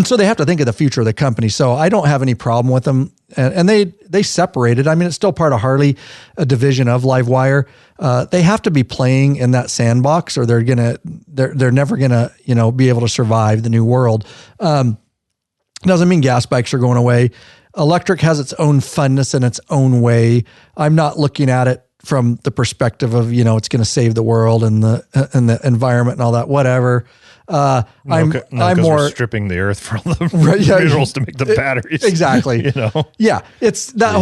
So they have to think of the future of the company. So I don't have any problem with them. And they separated. I mean, it's still part of Harley, a division of Livewire. They have to be playing in that sandbox, or they're never gonna, be able to survive the new world. Doesn't mean gas bikes are going away. Electric has its own funness in its own way. I'm not looking at it from the perspective of, it's going to save the world and the environment and all that, whatever. I'm more we're stripping the earth for all the minerals to make the batteries. Exactly. Yeah. It's that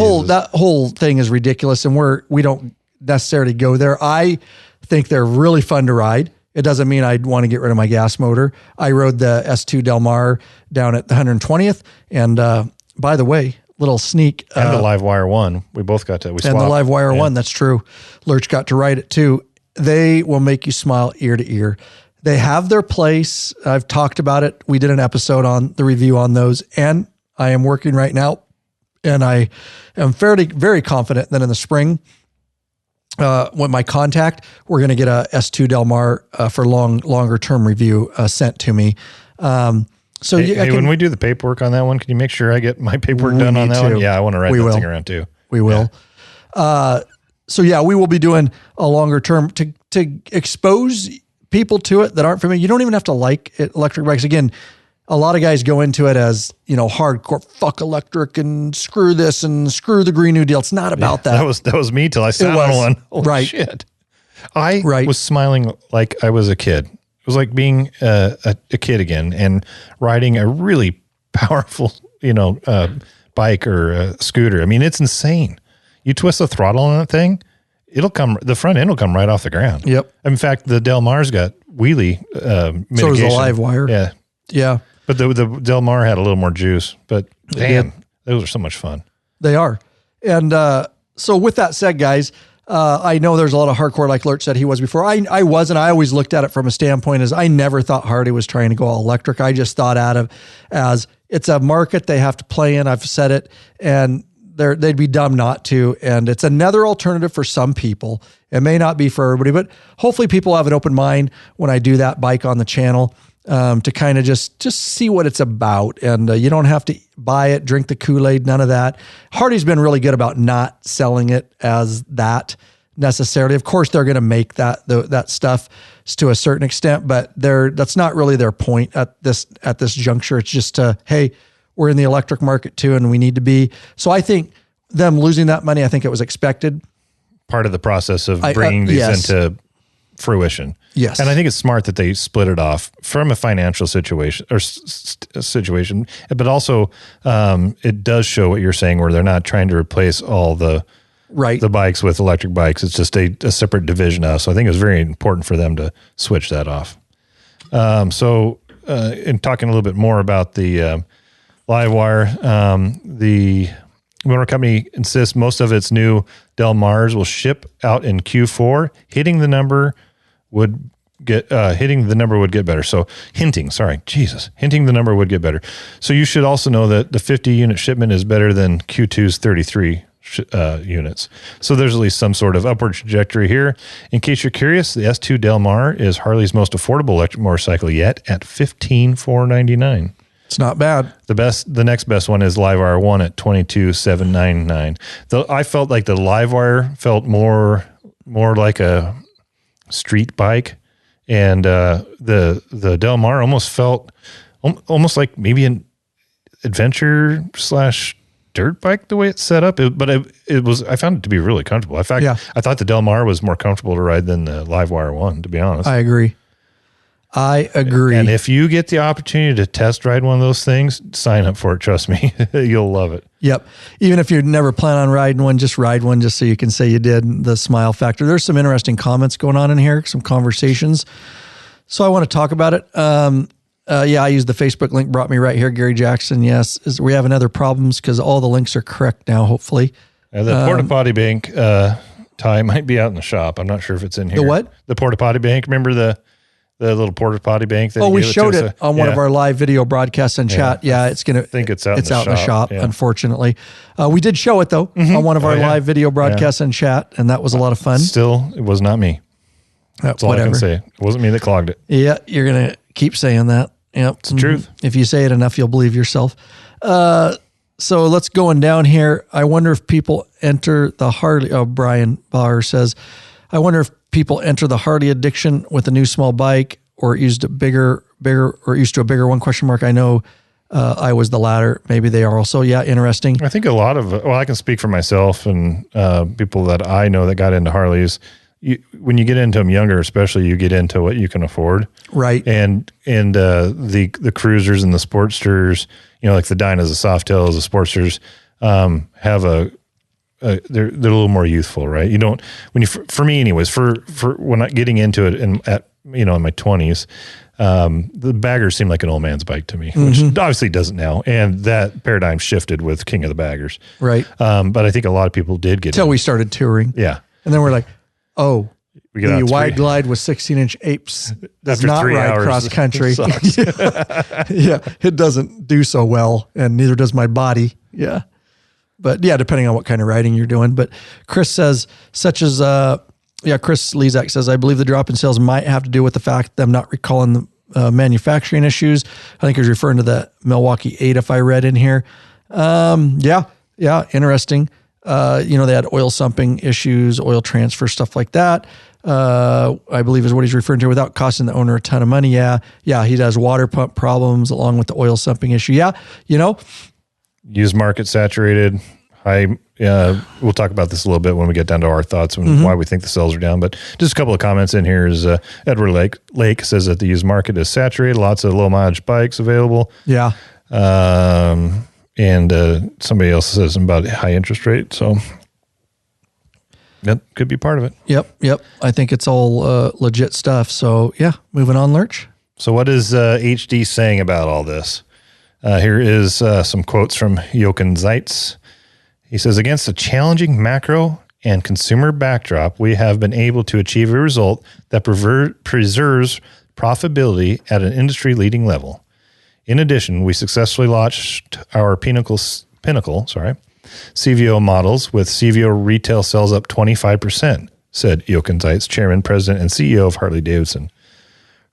whole thing is ridiculous, and we don't necessarily go there. I think they're really fun to ride. It doesn't mean I'd want to get rid of my gas motor. I rode the S2 Del Mar down at the 120th, and by the way, little sneak. And the Livewire 1. We both got to. We swapped. And the Livewire 1, that's true. Lurch got to ride it too. They will make you smile ear to ear. They have their place. I've talked about it. We did an episode on the review on those, and I am working right now, and I am very confident that in the spring, with my contact, we're going to get a S2 Del Mar for longer term review sent to me. When we do the paperwork on that one, can you make sure I get my paperwork done on that one? Yeah, I want to ride that thing around too. We will. We will be doing a longer term to expose people to it that aren't familiar. You don't even have to like electric bikes. Again, a lot of guys go into it as, hardcore, fuck electric and screw this and screw the Green New Deal. It's not about that. That was me till I sat on one. Holy shit. I was smiling like I was a kid. It was like being a kid again and riding a really powerful, bike or a scooter. I mean, it's insane. You twist the throttle on that thing, the front end will come right off the ground. Yep. In fact, the Del Mar's got wheelie mitigation. So does the Livewire. Yeah. Yeah. But the Del Mar had a little more juice. But damn, those are so much fun. They are. And so with that said, guys, I know there's a lot of hardcore, like Lurch said he was before. I was, and I always looked at it from a standpoint as I never thought Harley was trying to go all electric. I just thought as it's a market they have to play in. I've said it, and they'd be dumb not to. And it's another alternative for some people. It may not be for everybody, but hopefully people have an open mind when I do that bike on the channel, to kind of just see what it's about. And you don't have to buy it, drink the Kool-Aid, none of that. Harley's been really good about not selling it as that necessarily. Of course, they're going to make that stuff to a certain extent, but that's not really their point at this juncture. It's just, hey, we're in the electric market too, and we need to be. So I think them losing that money, I think it was expected. Part of the process of bringing these into fruition. Yes. And I think it's smart that they split it off from a financial situation or situation, but also it does show what you're saying, where they're not trying to replace all the bikes with electric bikes. It's just a separate division of. So I think it was very important for them to switch that off. In talking a little bit more about the Livewire, the motor company insists most of its new Del Mars will ship out in Q4. Hitting the number would get better. So hinting the number would get better. So you should also know that the 50 unit shipment is better than Q2's 33 units. So there's at least some sort of upward trajectory here. In case you're curious, the S2 Del Mar is Harley's most affordable electric motorcycle yet at $15,499. It's not bad. The next best one is Livewire 1 at $22,799. I felt like the Livewire felt more like a street bike, and the Del Mar almost felt almost like maybe an adventure / dirt bike the way it's set up. I found it to be really comfortable. In fact, I thought the Del Mar was more comfortable to ride than the Livewire 1, to be honest. I agree. And if you get the opportunity to test ride one of those things, sign up for it. Trust me, you'll love it. Yep. Even if you never plan on riding one, just ride one just so you can say you did. The smile factor. There's some interesting comments going on in here, some conversations. So I want to talk about it. I used the Facebook link, brought me right here. Gary Jackson, yes. We have another problems because all the links are correct now, hopefully. The Porta Potty Bank tie might be out in the shop. I'm not sure if it's in here. The what? The Porta Potty Bank. Remember the little porta potty bank that we showed it on one of our live video broadcasts and chat. Yeah, I think it's out in the shop, unfortunately. We did show it though on one of our live video broadcasts and chat, and that was a lot of fun. Still, it was not me. That's all I can say. It wasn't me that clogged it. Yeah, you're going to keep saying that. Yep. It's the truth. If you say it enough, you'll believe yourself. So let's going down here. I wonder if people enter the Harley. Oh, Brian Bauer says, I wonder if people enter the Harley addiction with a new small bike, or used a bigger, or used to a bigger one, ? I know I was the latter. Maybe they are also. Yeah, interesting. I think a lot of, I can speak for myself and people that I know that got into Harleys. When you get into them younger, especially, you get into what you can afford. Right. And the cruisers and the Sportsters, like the Dynas, the Softails, the Sportsters, have they're a little more youthful, right? You don't, for me anyways, for when I getting into it in my 20s, the Bagger seemed like an old man's bike to me, which obviously doesn't now. And that paradigm shifted with King of the Baggers. Right. But I think a lot of people did get until we started touring. Yeah. And then we're like, oh, we get the wide glide with 16-inch apes does After not 3 ride hours, cross country. Yeah, it doesn't do so well, and neither does my body. Yeah. But yeah, depending on what kind of riding you're doing. But Chris says, Chris Lezak says, I believe the drop in sales might have to do with the fact them not recalling the manufacturing issues. I think he was referring to the Milwaukee 8, if I read in here. Yeah, interesting. They had oil sumping issues, oil transfer, stuff like that. I believe is what he's referring to, without costing the owner a ton of money. Yeah, he does water pump problems along with the oil sumping issue. Yeah, used market saturated, high. We'll talk about this a little bit when we get down to our thoughts and why we think the sales are down. But just a couple of comments in here is Edward Lake says that the used market is saturated. Lots of low mileage bikes available. Yeah. And somebody else says something about high interest rate. So that could be part of it. Yep. I think it's all legit stuff. So yeah, moving on, Lurch. So what is HD saying about all this? Here is some quotes from Jochen Zeitz. He says, against a challenging macro and consumer backdrop, we have been able to achieve a result that preserves profitability at an industry-leading level. In addition, we successfully launched our Pinnacle CVO models, with CVO retail sales up 25%, said Jochen Zeitz, chairman, president, and CEO of Harley-Davidson.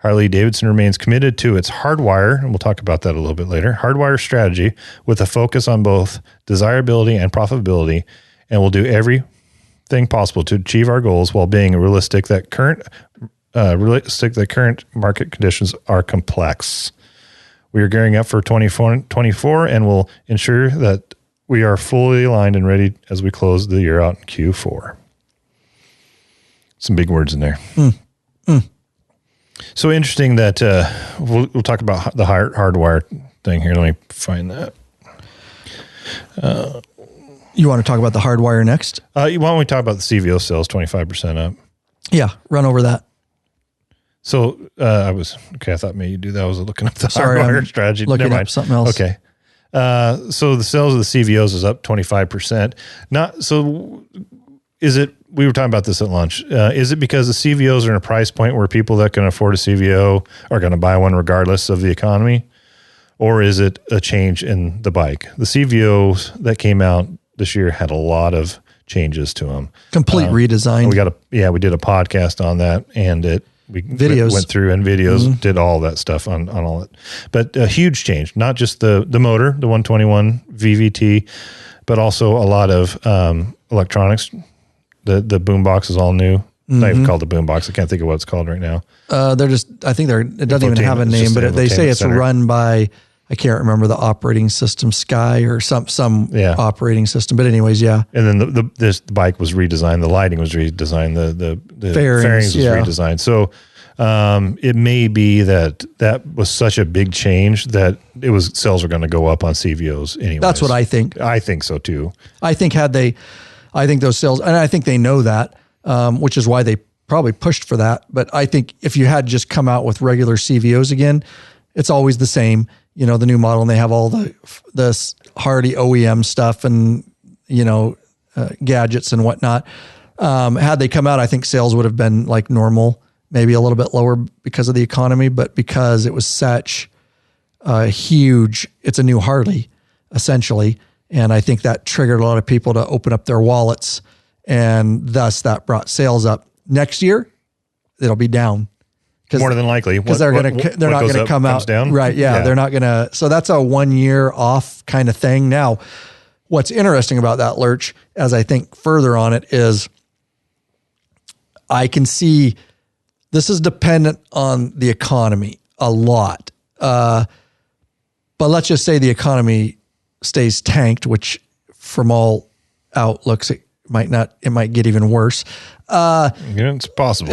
Harley-Davidson remains committed to its hardwire, and we'll talk about that a little bit later, hardwire strategy with a focus on both desirability and profitability, and will do everything possible to achieve our goals while being realistic that current realistic that current market conditions are complex. We are gearing up for 2024 and will ensure that we are fully aligned and ready as we close the year out in Q4. Some big words in there. So interesting that we'll talk about the hardwire thing here. Let me find that. You want to talk about the hardwire next? Why don't we talk about the CVO sales 25% up? Yeah, run over that. So I thought maybe you do that. I was looking up the hardwire strategy. Looking up something else. Okay. So the sales of the CVOs is up 25%. We were talking about this at lunch. Is it because the CVOs are in a price point where people that can afford a CVO are going to buy one regardless of the economy? Or is it a change in the bike? The CVOs that came out this year had a lot of changes to them. Complete redesign. We did a podcast on that, and we went through and videos, did all that stuff on all it. But a huge change, not just the motor, the 121 VVT, but also a lot of electronics. The boom box is all new. Not even called the boom box. I can't think of what it's called right now. It doesn't even have a name, but they say it's run by, I can't remember the operating system, Sky or some operating system. But anyways, yeah. And then this bike was redesigned. The lighting was redesigned. The fairings was redesigned. So it may be that was such a big change that sales are going to go up on CVOs anyway. That's what I think. I think so too. I think those sales, and I think they know that, which is why they probably pushed for that. But I think if you had just come out with regular CVOs again, it's always the same, the new model, and they have all the Harley OEM stuff and, gadgets and whatnot. Had they come out, I think sales would have been like normal, maybe a little bit lower because of the economy, but because it was such a huge, it's a new Harley essentially. And I think that triggered a lot of people to open up their wallets, and thus that brought sales up. Next year, it'll be down. More than likely, because they're not going to come out down. Right? Yeah, they're not going to. So that's a 1 year off kind of thing. Now, what's interesting about that, Lurch, as I think further on it, is I can see this is dependent on the economy a lot. But let's just say the economy stays tanked, which from all outlooks, it might get even worse. It's possible.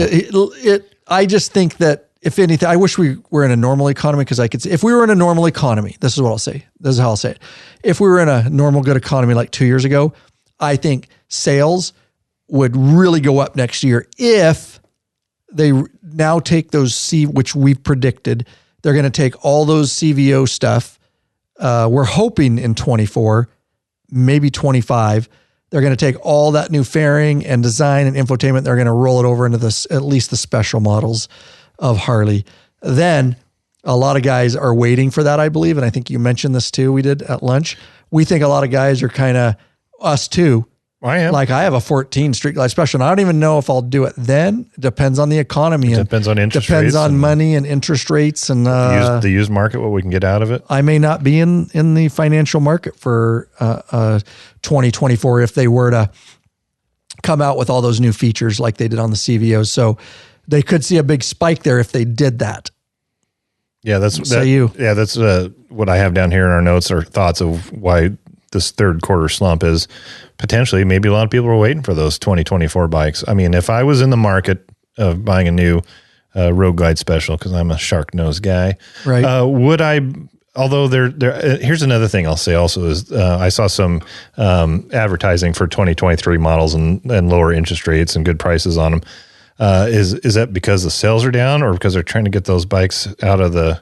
I just think that if anything, I wish we were in a normal economy, because I could say, if we were in a normal economy, this is what I'll say. This is how I'll say it. If we were in a normal, good economy like 2 years ago, I think sales would really go up next year if they now take those which we've predicted, they're going to take all those CVO stuff. We're hoping in 24, maybe 25, they're going to take all that new fairing and design and infotainment. They're going to roll it over into at least the special models of Harley. Then a lot of guys are waiting for that, I believe. And I think you mentioned this too. We did at lunch. We think a lot of guys are kind of us too. I am. Like, I have a 14 Street Glide Special, and I don't even know if I'll do it then. It depends on the economy. It depends on interest rates. Depends on money and interest rates. And the used market, what we can get out of it. I may not be in the financial market for 2024 if they were to come out with all those new features like they did on the CVOs. So they could see a big spike there if they did that. Yeah, that's what I have down here in our notes, are thoughts of why this third quarter slump is potentially, maybe a lot of people are waiting for those 2024 bikes. I mean, if I was in the market of buying a new Road Glide Special, because I'm a shark nose guy, right? Would I? Although here's another thing I'll say also is I saw some advertising for 2023 models and lower interest rates and good prices on them. Is that because the sales are down, or because they're trying to get those bikes out of the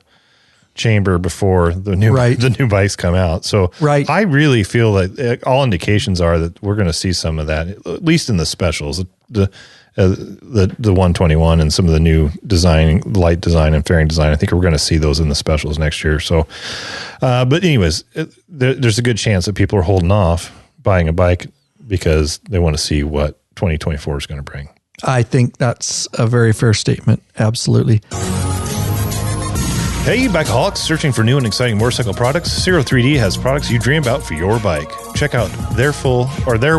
chamber before the new bikes come out? So I really feel that all indications are that we're going to see some of that, at least in the specials, the 121 and some of the new design, light design and fairing design. I think we're going to see those in the specials next year. So, but anyways, there's a good chance that people are holding off buying a bike because they want to see what 2024 is going to bring. I think that's a very fair statement. Absolutely. Hey, bikeaholics, searching for new and exciting motorcycle products? Zero 3D has products you dream about for your bike. Check out their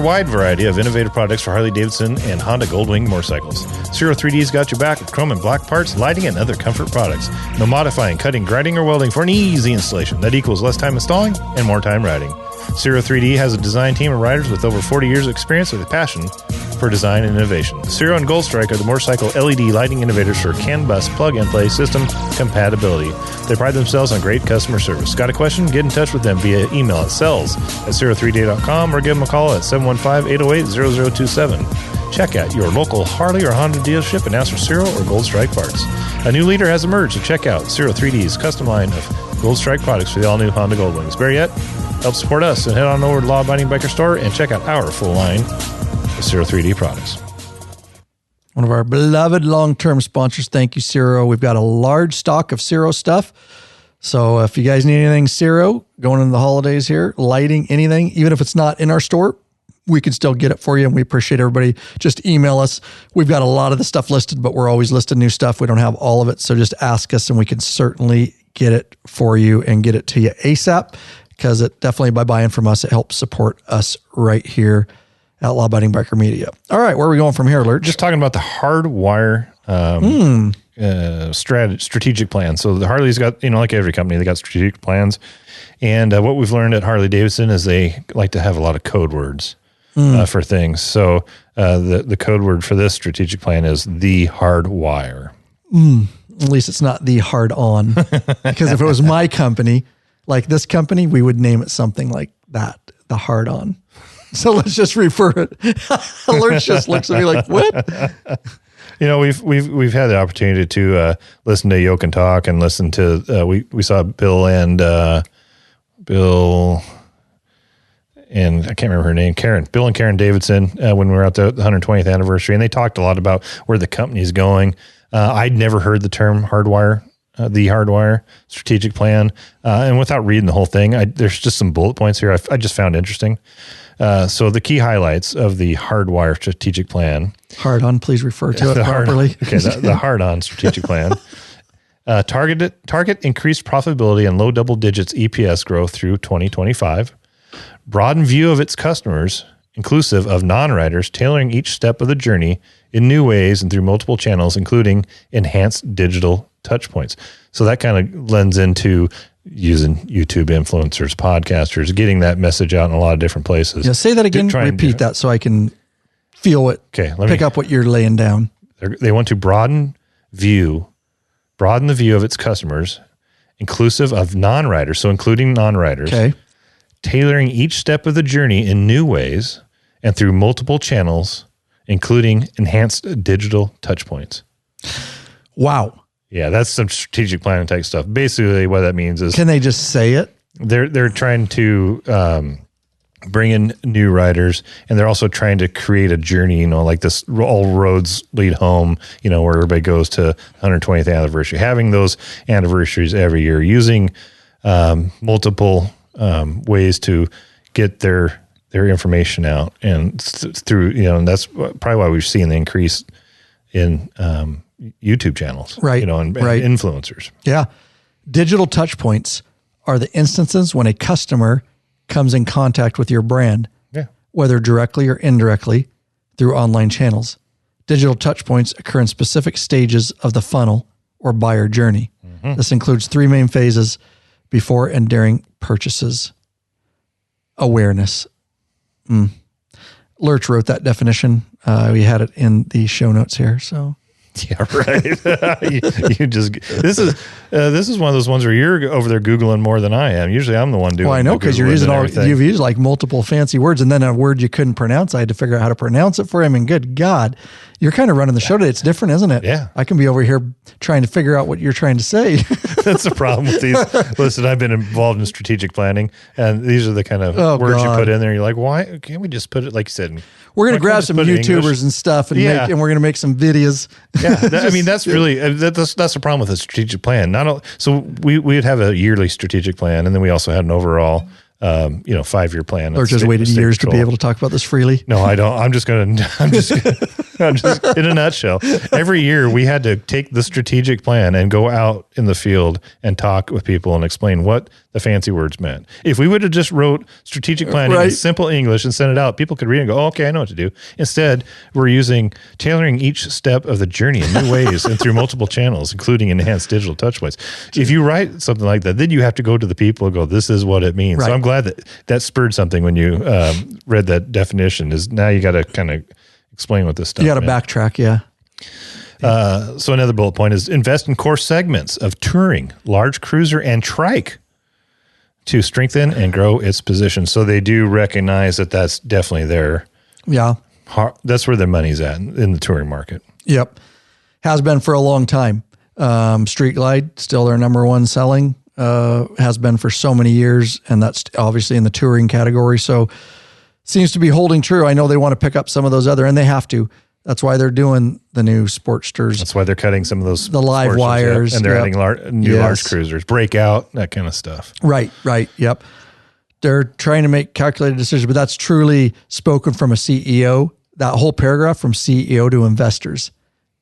wide variety of innovative products for Harley-Davidson and Honda Goldwing motorcycles. Zero 3D's got your back with chrome and black parts, lighting, and other comfort products. No modifying, cutting, grinding, or welding for an easy installation that equals less time installing and more time riding. Zero 3D has a design team of riders with over 40 years of experience with a passion for design and innovation. Zero and Gold Strike are the motorcycle LED lighting innovators for CAN bus plug-and-play system compatibility. They pride themselves on great customer service. Got a question? Get in touch with them via email at sales@zero3d.com or give them a call at 715-808-0027. Check out your local Harley or Honda dealership and ask for Zero or Gold Strike parts. A new leader has emerged, so check out Zero 3D's custom line of Gold Strike products for the all-new Honda Goldwings. Better yet, help support us and head on over to Law Abiding Biker Store and check out our full line of Zero 3D products. One of our beloved long-term sponsors. Thank you, Zero. We've got a large stock of Zero stuff. So if you guys need anything Zero going into the holidays here, lighting, anything, even if it's not in our store, we can still get it for you, and we appreciate everybody. Just email us. We've got a lot of the stuff listed, but we're always listing new stuff. We don't have all of it, so just ask us, and we can certainly get it for you and get it to you ASAP, because it definitely, by buying from us, it helps support us right here at Law Abiding Biker Media. All right, where are we going from here, Lurch? Just talking about the hardwire strategic plan. So the Harley's got, like every company, they got strategic plans. And what we've learned at Harley-Davidson is they like to have a lot of code words for things. So the code word for this strategic plan is the hardwire. At least it's not the hard on. Because if it was my company, like this company, we would name it something like that, the hard on. So let's just refer it. Lurch just looks at me like, what? We've had the opportunity to listen to Yoke and Talk and listen to, we saw Bill and I can't remember her name, Bill and Karen Davidson, when we were at the 120th anniversary, and they talked a lot about where the company's going. I'd never heard the term the hardwire strategic plan. And without reading the whole thing, there's just some bullet points here I just found interesting. So the key highlights of the hardwire strategic plan. Hard on, please refer to it properly. The hard on strategic plan. Target increased profitability and low double digits EPS growth through 2025. Broaden view of its customers, inclusive of non-riders, tailoring each step of the journey in new ways and through multiple channels, including enhanced digital touch points. So that kind of lends into using YouTube influencers, podcasters, getting that message out in a lot of different places. Yeah, say that again. Repeat that so I can feel it. Okay, pick up what you're laying down. They want to broaden the view of its customers, inclusive of non-riders, so including non-riders. Okay. Tailoring each step of the journey in new ways and through multiple channels, including enhanced digital touch points. Wow. Yeah, that's some strategic planning type stuff. Basically, what that means is, can they just say it? They're trying to bring in new riders, and they're also trying to create a journey. Like this, all roads lead home. Where everybody goes to 120th anniversary, having those anniversaries every year, using multiple ways to get their information out, and through and that's probably why we've seen the increase in YouTube channels, right? And influencers. Yeah. Digital touch points are the instances when a customer comes in contact with your brand, whether directly or indirectly through online channels. Digital touch points occur in specific stages of the funnel or buyer journey. Mm-hmm. This includes 3 main phases: before and during purchases. Awareness. Lurch wrote that definition. We had it in the show notes here. So yeah, right. This is one of those ones where you're over there Googling more than I am. Usually I'm the one doing. Well, I know, because you're using you've used like multiple fancy words, and then a word you couldn't pronounce. I had to figure out how to pronounce it for him. And good God, you're kind of running the show today. It's different, isn't it? Yeah. I can be over here trying to figure out what you're trying to say. That's the problem with these. Listen, I've been involved in strategic planning, and these are the kind of words you put in there. You're like, why can't we just put it like you said? We're going to grab some YouTubers and stuff, and we're going to make some videos. Yeah, that's really that's the problem with a strategic plan. So we would have a yearly strategic plan, and then we also had an overall 5-year plan. Or just waited years to be able to talk about this freely. No, I don't. I'm just gonna Just in a nutshell, every year we had to take the strategic plan and go out in the field and talk with people and explain what the fancy words meant. If we would have just wrote strategic plan in simple English and sent it out, people could read it and go, oh, okay, I know what to do. Instead, we're tailoring each step of the journey in new ways and through multiple channels, including enhanced digital touchpoints. If you write something like that, then you have to go to the people and go, this is what it means. So I'm glad that spurred something when you read that definition. Is now you got to kind of explain what this stuff You got to backtrack, So another bullet point is invest in core segments of touring, large cruiser, and trike to strengthen and grow its position. So they do recognize that that's definitely their that's where their money's at in the touring market. Yep. Has been for a long time. Street Glide, still their number one selling, has been for so many years, and that's obviously in the touring category. So seems to be holding true. I know they want to pick up some of those other, and they have to. That's why they're doing the new Sportsters. That's why they're cutting some of those the live wires, and they're adding new large cruisers, breakout, that kind of stuff. Right. Yep. They're trying to make calculated decisions, but that's truly spoken from a CEO. That whole paragraph from CEO to investors.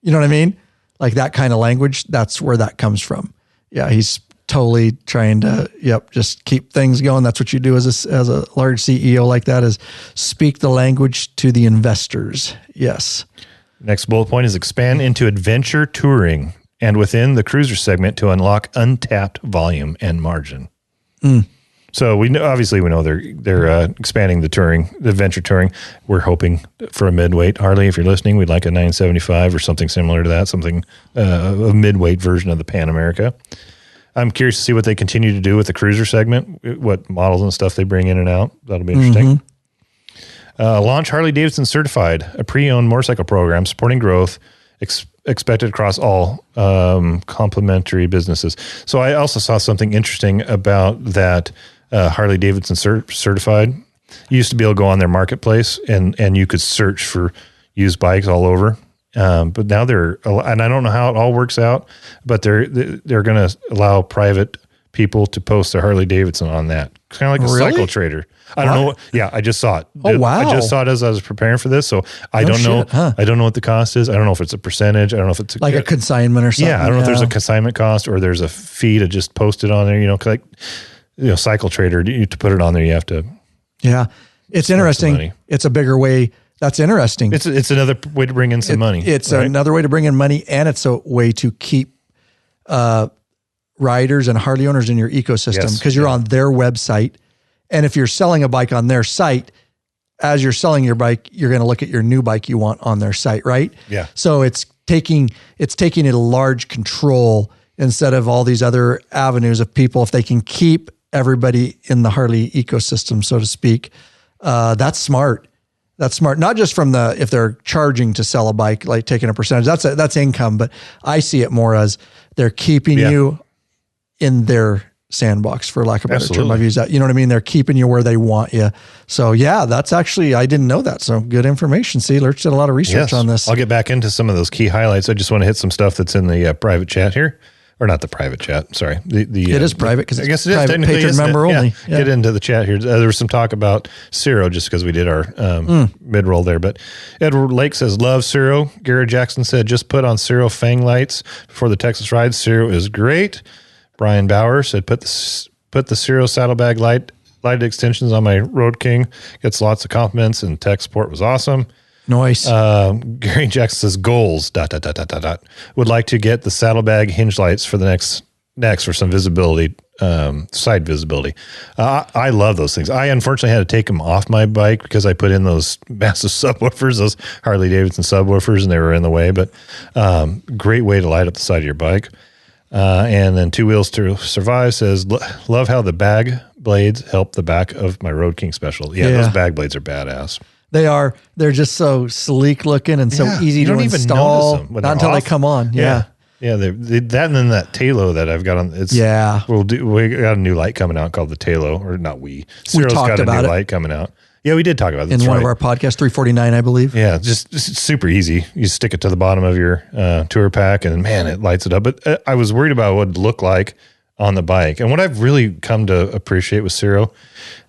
You know what I mean? Like that kind of language. That's where that comes from. Yeah, he's totally trying to, just keep things going. That's what you do as a large CEO like that, is speak the language to the investors. Yes. Next bullet point is expand into adventure touring and within the cruiser segment to unlock untapped volume and margin. So we know they're expanding the adventure touring. We're hoping for a midweight. Harley, if you're listening, we'd like a 975 or something similar to that, something a midweight version of the Pan America. I'm curious to see what they continue to do with the cruiser segment, what models and stuff they bring in and out. That'll be interesting. Launch Harley-Davidson Certified, a pre-owned motorcycle program supporting growth expected across all complementary businesses. So I also saw something interesting about that Harley-Davidson Certified. You used to be able to go on their marketplace and you could search for used bikes all over. But now and I don't know how it all works out, but they're going to allow private people to post their Harley-Davidson on that. Kind of like a cycle trader. I don't know. Yeah, I just saw it. Oh, wow. I just saw it as I was preparing for this. So I don't know. I don't know what the cost is. I don't know if it's a percentage. I don't know if it's like a consignment or something. Yeah, I don't know if there's a consignment cost or there's a fee to just post it on there. Cycle trader, to put it on there, you have to. Yeah, it's interesting. It's a bigger way. That's interesting. It's another way to bring in some money. It's another way to bring in money, and it's a way to keep riders and Harley owners in your ecosystem, because you're on their website. And if you're selling a bike on their site, as you're selling your bike, you're going to look at your new bike you want on their site, right? Yeah. So it's taking a large control instead of all these other avenues of people. If they can keep everybody in the Harley ecosystem, so to speak, that's smart. That's smart. Not just from if they're charging to sell a bike, like taking a percentage, that's income, but I see it more as they're keeping you in their sandbox, for lack of a better term. I've used that. You know what I mean? They're keeping you where they want you. So that's actually, I didn't know that. So good information. See, Lurch did a lot of research on this. I'll get back into some of those key highlights. I just want to hit some stuff that's in the private chat here. Or not the private chat, sorry. It is private because it's private patron member only. Yeah. Get into the chat here. There was some talk about Ciro just because we did our mid-roll there. But Edward Lake says, love Ciro. Garrett Jackson said, just put on Ciro Fang lights before the Texas ride. Ciro is great. Brian Bauer said, put the Ciro saddlebag lighted extensions on my Road King. Gets lots of compliments, and tech support was awesome. Nice. Gary Jackson says goals, ... Would like to get the saddlebag hinge lights for the next for some visibility, side visibility. I love those things. I unfortunately had to take them off my bike because I put in those massive subwoofers, those Harley-Davidson subwoofers, and they were in the way, but great way to light up the side of your bike. And then Two Wheels to Survive says, love how the bag blades help the back of my Road King Special. Yeah, those bag blades are badass. They are. They're just so sleek looking and so easy to install. Not until they come on. Yeah. Yeah. That and then that Talo that I've got on. We got a new light coming out called the Talo, or not we. Ciro's got a new light coming out. Yeah, we did talk about this in one of our podcasts, 349, I believe. Yeah, just super easy. You stick it to the bottom of your tour pack, and man, it lights it up. But I was worried about what it'd look like on the bike. And what I've really come to appreciate with Ciro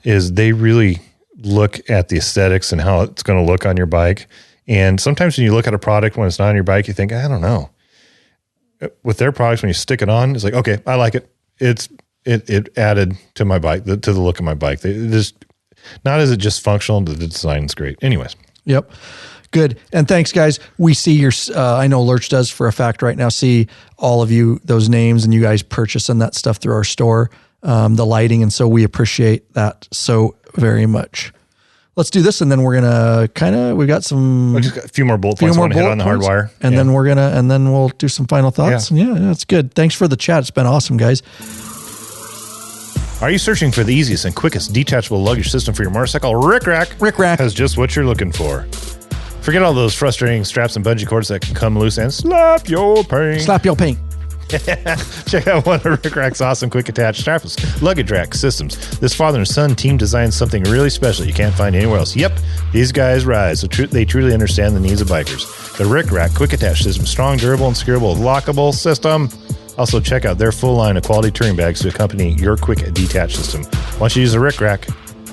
is they really look at the aesthetics and how it's going to look on your bike. And sometimes when you look at a product when it's not on your bike, you think, I don't know. With their products, when you stick it on, it's like, okay, I like it. It added to my bike, to the look of my bike. Not as it just functional, the design's great. Anyways. Yep. Good. And thanks, guys. We see your, I know Lurch does for a fact right now, see all of you, those names, and you guys purchasing that stuff through our store, the lighting. And so we appreciate that so very much. Let's do this. And then we're going to we've got some, just got a few more bullet points I want to hit on the hardwire. And then then we'll do some final thoughts. Yeah. And that's good. Thanks for the chat. It's been awesome, guys. Are you searching for the easiest and quickest detachable luggage system for your motorcycle? Rick Rack has just what you're looking for. Forget all those frustrating straps and bungee cords that can come loose and slap your paint. Slap your paint. Check out one of Rick Rack's awesome quick attach strapless luggage rack systems. This father and son team designed something really special you can't find anywhere else. Yep, these guys rise. So they truly understand the needs of bikers. The Rick Rack quick attach system, strong, durable, and secureable, lockable system. Also, check out their full line of quality touring bags to accompany your quick detach system. Once you use the Rick Rack,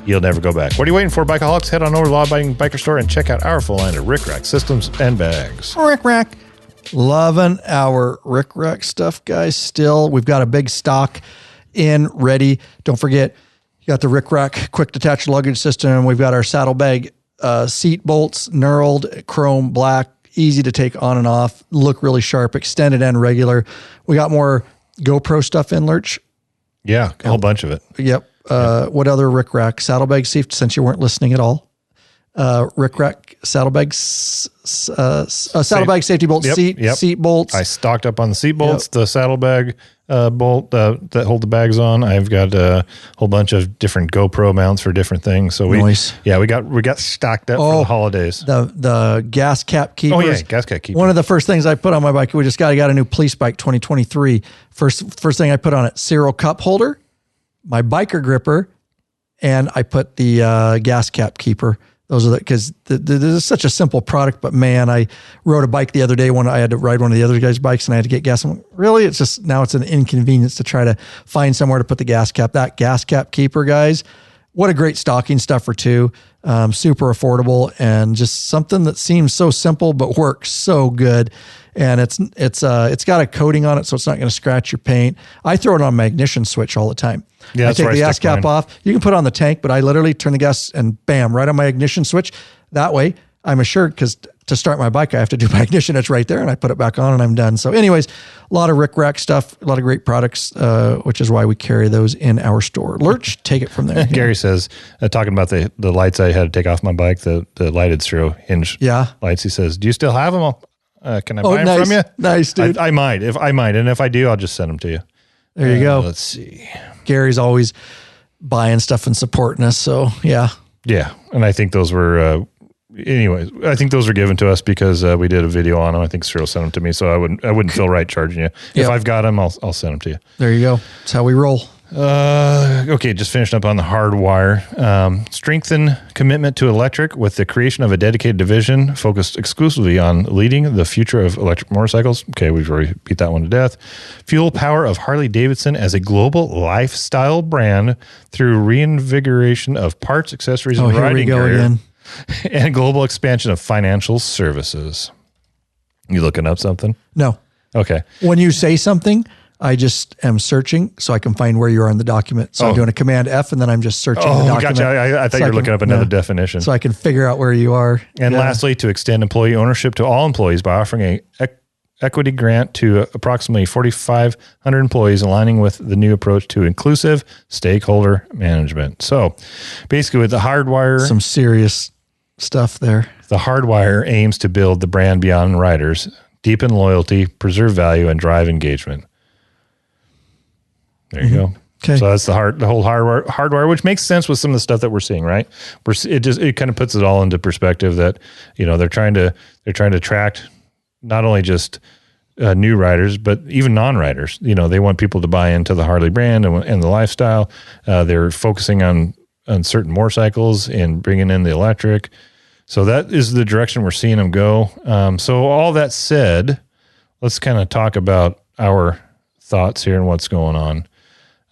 you'll never go back. What are you waiting for, Bikeaholics? Head on over to Law Abiding Biker Store and check out our full line of Rick Rack systems and bags. Rick Rack. Loving our Rick Rack stuff, guys. Still, we've got a big stock in ready. Don't forget, you got the Rick Rack quick detached luggage system. We've got our saddlebag seat bolts, knurled, chrome, black, easy to take on and off, look really sharp, extended and regular. We got more GoPro stuff in, Lurch. Yeah, a whole bunch of it. Yep. What other Rick Rack? Saddlebag seat, since you weren't listening at all. Rick Rack saddlebag safety bolt, seat bolts. I stocked up on the seat bolts, the saddlebag bolt that hold the bags on. I've got a whole bunch of different GoPro mounts for different things. So we got stocked up for the holidays. The gas cap keepers. Oh yeah, gas cap keepers. One of the first things I put on my bike, we just got a new police bike 2023. First thing I put on it, Cyril cup holder, my biker gripper, and I put the gas cap keeper. Those are because this is such a simple product, but man, I rode a bike the other day when I had to ride one of the other guys' bikes and I had to get gas. I'm like, really? It's just, now it's an inconvenience to try to find somewhere to put the gas cap. That gas cap keeper, guys, what a great stocking stuffer too. Super affordable and just something that seems so simple, but works so good. And it's got a coating on it, so it's not going to scratch your paint. I throw it on my ignition switch all the time. Yeah, I take the gas cap off. You can put it on the tank, but I literally turn the gas and bam, right on my ignition switch. That way I'm assured, because to start my bike, I have to do my ignition. It's right there and I put it back on and I'm done. So anyways, a lot of Rick Rack stuff, a lot of great products, which is why we carry those in our store. Lurch, take it from there. Gary says, talking about the lights I had to take off my bike, the lighted zero hinge lights. He says, do you still have them? Can I buy them from you? Nice, dude. I might. And if I do, I'll just send them to you. There you go. Let's see. Gary's always buying stuff and supporting us. So yeah. Yeah. And I think those were, anyways, I think those were given to us because we did a video on them. I think Cyril sent them to me. So I wouldn't feel right charging you. If I've got them, I'll send them to you. There you go. That's how we roll. Okay, just finishing up on the hardwire. Strengthen commitment to electric with the creation of a dedicated division focused exclusively on leading the future of electric motorcycles. Okay, we've already beat that one to death. Fuel power of Harley-Davidson as a global lifestyle brand through reinvigoration of parts, accessories, and riding gear. Again. And global expansion of financial services. You looking up something? No. Okay. When you say something, I just am searching so I can find where you are in the document. So I'm doing a Command F and then I'm just searching the document. Gotcha. I thought you were looking up another definition. So I can figure out where you are. And lastly, to extend employee ownership to all employees by offering a equity grant to approximately 4,500 employees, aligning with the new approach to inclusive stakeholder management. So basically with the hardwire. Some serious stuff there. The hardwire aims to build the brand beyond riders, deepen loyalty, preserve value, and drive engagement. There you go. Okay. So that's the whole hardwire, which makes sense with some of the stuff that we're seeing, right? It kind of puts it all into perspective that, they're trying to attract not only just new riders, but even non-riders. They want people to buy into the Harley brand and the lifestyle. They're focusing on certain motorcycles and bringing in the electric. So that is the direction we're seeing them go. So all that said, let's kind of talk about our thoughts here and what's going on.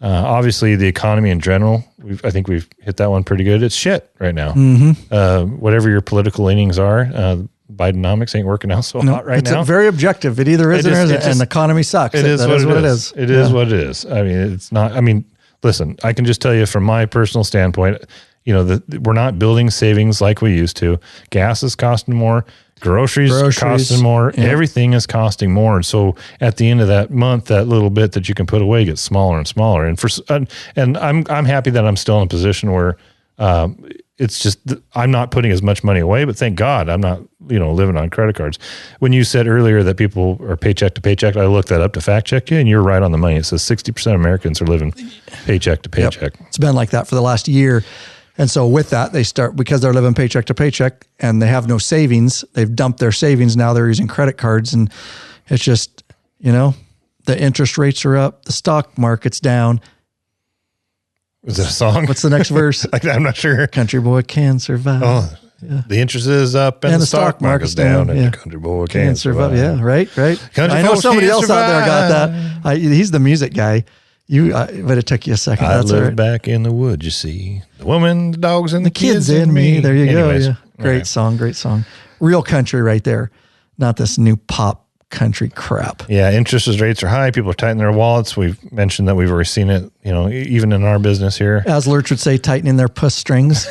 Obviously, the economy in general, I think we've hit that one pretty good. It's shit right now. Mm-hmm. Whatever your political leanings are, Bidenomics ain't working out so hot right it's now. It's very objective. It either is or isn't, and the economy sucks. It is what it is. It is Yeah. what it is. I mean, it's not. I mean, listen, I can just tell you from my personal standpoint, you know, we're not building savings like we used to. Gas is costing more. Groceries costing more. Yeah. Everything is costing more. And so at the end of that month, that little bit that you can put away gets smaller and smaller. And I'm happy that I'm still in a position where it's just I'm not putting as much money away, but thank God I'm not, you know, living on credit cards. When you said earlier that people are paycheck to paycheck, I looked that up to fact check you, and you're right on the money. It says 60% of Americans are living paycheck to paycheck. Yep. It's been like that for the last year. And so with that, they start, because they're living paycheck to paycheck and they have no savings, they've dumped their savings. Now they're using credit cards, and it's just, you know, the interest rates are up, the stock market's down. Is that a song? What's the next verse? I'm not sure. Country boy can survive. Oh, yeah. The interest is up and the stock market's down, and the country boy can survive. Yeah, right. I know somebody else out there got that. He's the music guy. But it took you a second. I That's live right. back in the woods, you see. The woman, the dogs, and The kids in me. There you Anyways, go. Yeah. Great song. Real country right there. Not this new pop country crap. Yeah, interest rates are high. People are tightening their wallets. We've mentioned that we've already seen it, you know, even in our business here. As Lurch would say, tightening their puss strings.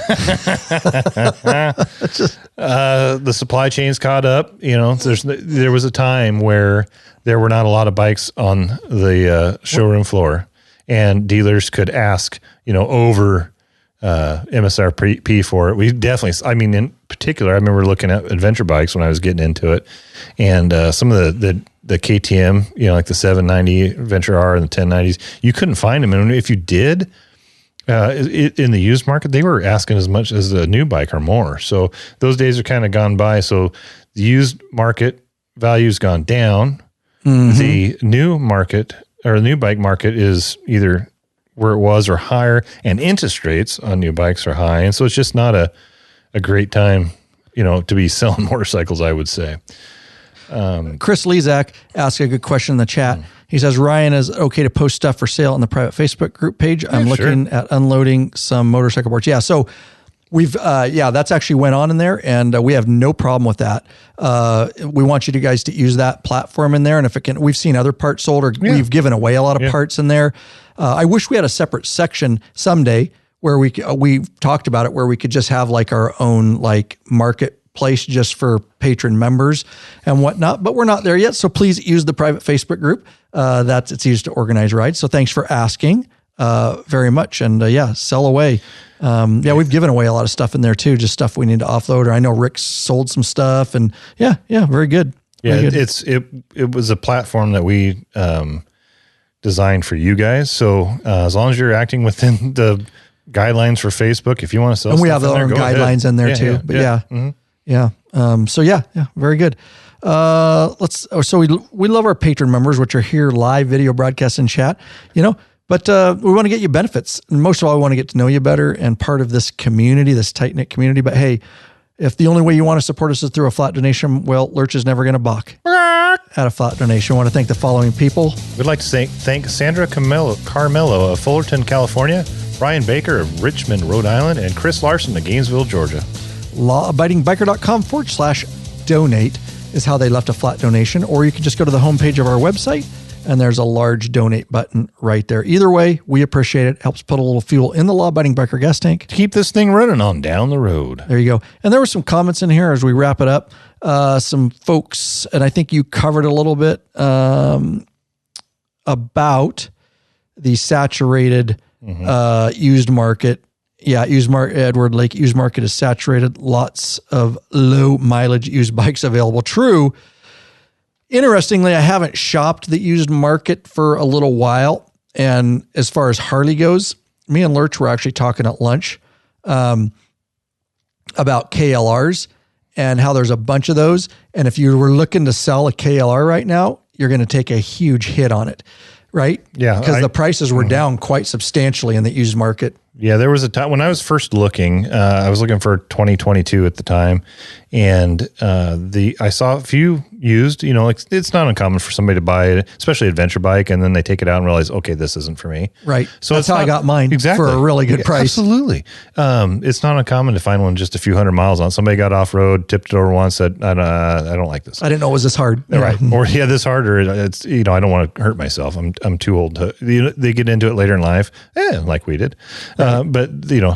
The supply chain's caught up. You know, there was a time where there were not a lot of bikes on the showroom floor, and dealers could ask, you know, over MSRP for it. We definitely, I mean, in particular, I remember looking at adventure bikes when I was getting into it, and some of the KTM, you know, like the 790 Adventure R and the 1090s, you couldn't find them. And if you did, in the used market, they were asking as much as a new bike or more. So those days are kind of gone by. So the used market value's gone down. Mm-hmm. The new market or the new bike market is either where it was or higher, and interest rates on new bikes are high. And so it's just not a great time, you know, to be selling motorcycles, I would say. Chris Lezak asked a good question in the chat. He says, Ryan, is it okay to post stuff for sale on the private Facebook group page? I'm looking at unloading some motorcycle boards. Yeah. So we've, that's actually went on in there, and we have no problem with that. We want you guys to use that platform in there. And if it can, we've seen other parts sold, or we've given away a lot of parts in there. I wish we had a separate section someday where we talked about it, where we could just have like our own like marketplace just for patron members and whatnot, but we're not there yet. So please use the private Facebook group. It's used to organize rides. So thanks for asking very much. And sell away. We've given away a lot of stuff in there too, just stuff we need to offload. Or I know Rick sold some stuff, and very good. Yeah, it was a platform that we designed for you guys. So as long as you're acting within the guidelines for Facebook, if you want to sell, and we have our own guidelines in there too. Very good. So we love our patron members, which are here live, video broadcast, and chat. You know. But we want to get you benefits. And most of all, we want to get to know you better and part of this community, this tight-knit community. But hey, if the only way you want to support us is through a flat donation, well, Lurch is never going to balk at a flat donation. I want to thank the following people. We'd like to thank Sandra Carmelo of Fullerton, California, Brian Baker of Richmond, Rhode Island, and Chris Larson of Gainesville, Georgia. Lawabidingbiker.com/donate is how they left a flat donation. Or you can just go to the homepage of our website, and there's a large donate button right there. Either way, we appreciate it. Helps put a little fuel in the law-abiding biker gas tank. To keep this thing running on down the road. There you go. And there were some comments in here as we wrap it up. Some folks, and I think you covered a little bit about the saturated used market. Yeah, Edward Lake used market is saturated. Lots of low mileage used bikes available. True. Interestingly, I haven't shopped the used market for a little while. And as far as Harley goes, me and Lurch were actually talking at lunch about KLRs and how there's a bunch of those. And if you were looking to sell a KLR right now, you're going to take a huge hit on it, right? Yeah. Because the prices were down quite substantially in the used market. Yeah, there was a time when I was first looking. I was looking for 2022 at the time, and I saw a few used. You know, like it's not uncommon for somebody to buy it, especially adventure bike, and then they take it out and realize, okay, this isn't for me. Right. So that's how I got mine for a really good price. Absolutely. It's not uncommon to find one just a few hundred miles on. Somebody got off road, tipped it over once, said, I don't like this. I didn't know it was this hard. Right. Or this hard, or it's I don't want to hurt myself. I'm too old to. They get into it later in life, like we did. But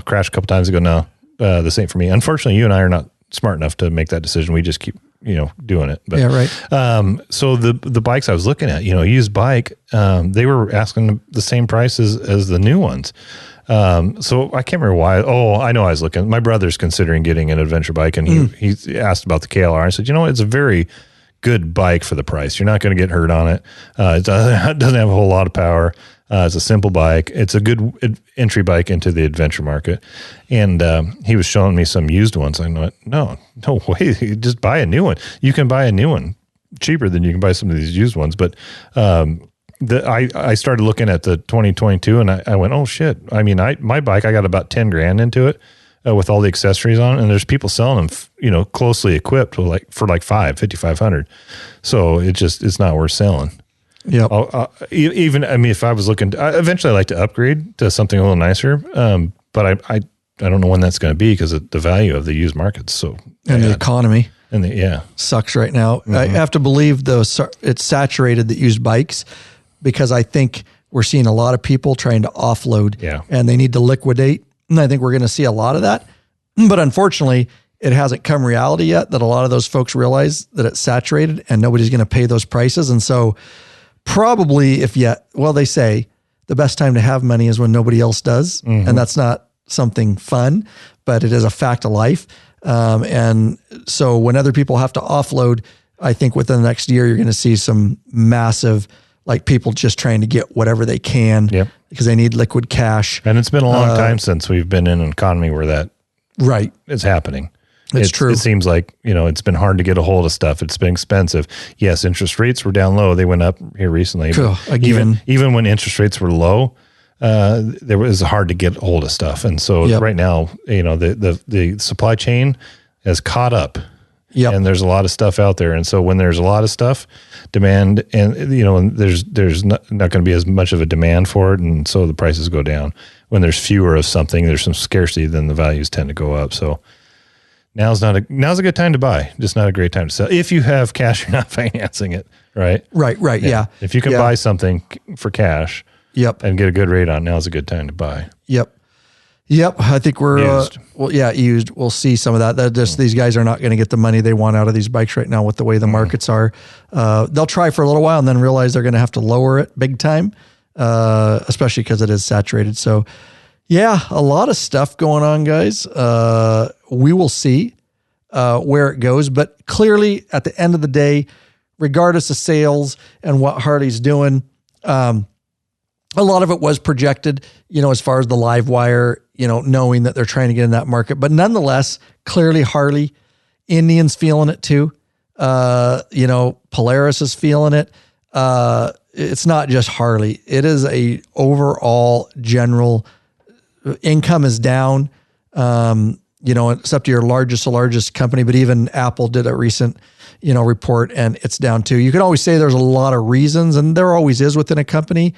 crashed a couple times ago. No, this ain't for me. Unfortunately, you and I are not smart enough to make that decision. We just keep doing it. But, yeah, right. So the bikes I was looking at, used bike, they were asking the same price as the new ones. So I can't remember why. Oh, I know I was looking. My brother's considering getting an adventure bike, and he asked about the KLR. I said, it's a very good bike for the price. You're not going to get hurt on it. It doesn't have a whole lot of power. It's a simple bike. It's a good entry bike into the adventure market. And he was showing me some used ones. I went, no way. Just buy a new one. You can buy a new one cheaper than you can buy some of these used ones. But I started looking at the 2022, and I went, oh shit. I mean, my bike, I got about 10 grand into it with all the accessories on it. And there's people selling them, closely equipped for like $5,500. So it's not worth selling. Yeah. If I was looking, eventually I'd like to upgrade to something a little nicer. But I don't know when that's going to be because the value of the used market's so and the economy sucks right now. Mm-hmm. I have to believe it's saturated, the used bikes, because I think we're seeing a lot of people trying to offload and they need to liquidate. And I think we're going to see a lot of that. But unfortunately, it hasn't come reality yet that a lot of those folks realize that it's saturated and nobody's going to pay those prices. And so probably they say the best time to have money is when nobody else does. Mm-hmm. And that's not something fun, but it is a fact of life. And so when other people have to offload, I think within the next year, you're going to see some massive, like people just trying to get whatever they can because they need liquid cash. And it's been a long time since we've been in an economy where that is happening. It's true. It seems like, it's been hard to get a hold of stuff. It's been expensive. Yes, interest rates were down low. They went up here recently. Even when interest rates were low, it was hard to get a hold of stuff. And so right now, the supply chain has caught up. Yep. And there's a lot of stuff out there. And so when there's a lot of stuff, demand, and there's not going to be as much of a demand for it. And so the prices go down. When there's fewer of something, there's some scarcity, then the values tend to go up. So now's a good time to buy, just not a great time to sell. If you have cash, you're not financing it, right? Right. Yeah. If you can buy something for cash and get a good rate on, now's a good time to buy. Yep. I think we're, used. Used. We'll see some of that. These guys are not going to get the money they want out of these bikes right now with the way the markets are. They'll try for a little while and then realize they're going to have to lower it big time, especially because it is saturated. So a lot of stuff going on, guys. We will see where it goes, but clearly at the end of the day, regardless of sales and what Harley's doing, a lot of it was projected, as far as the live wire, knowing that they're trying to get in that market. But nonetheless, clearly Harley, Indian's feeling it too. Polaris is feeling it. It's not just Harley. It is a overall general income is down, except your largest company. But even Apple did a recent, report, and it's down too. You can always say there's a lot of reasons, and there always is within a company.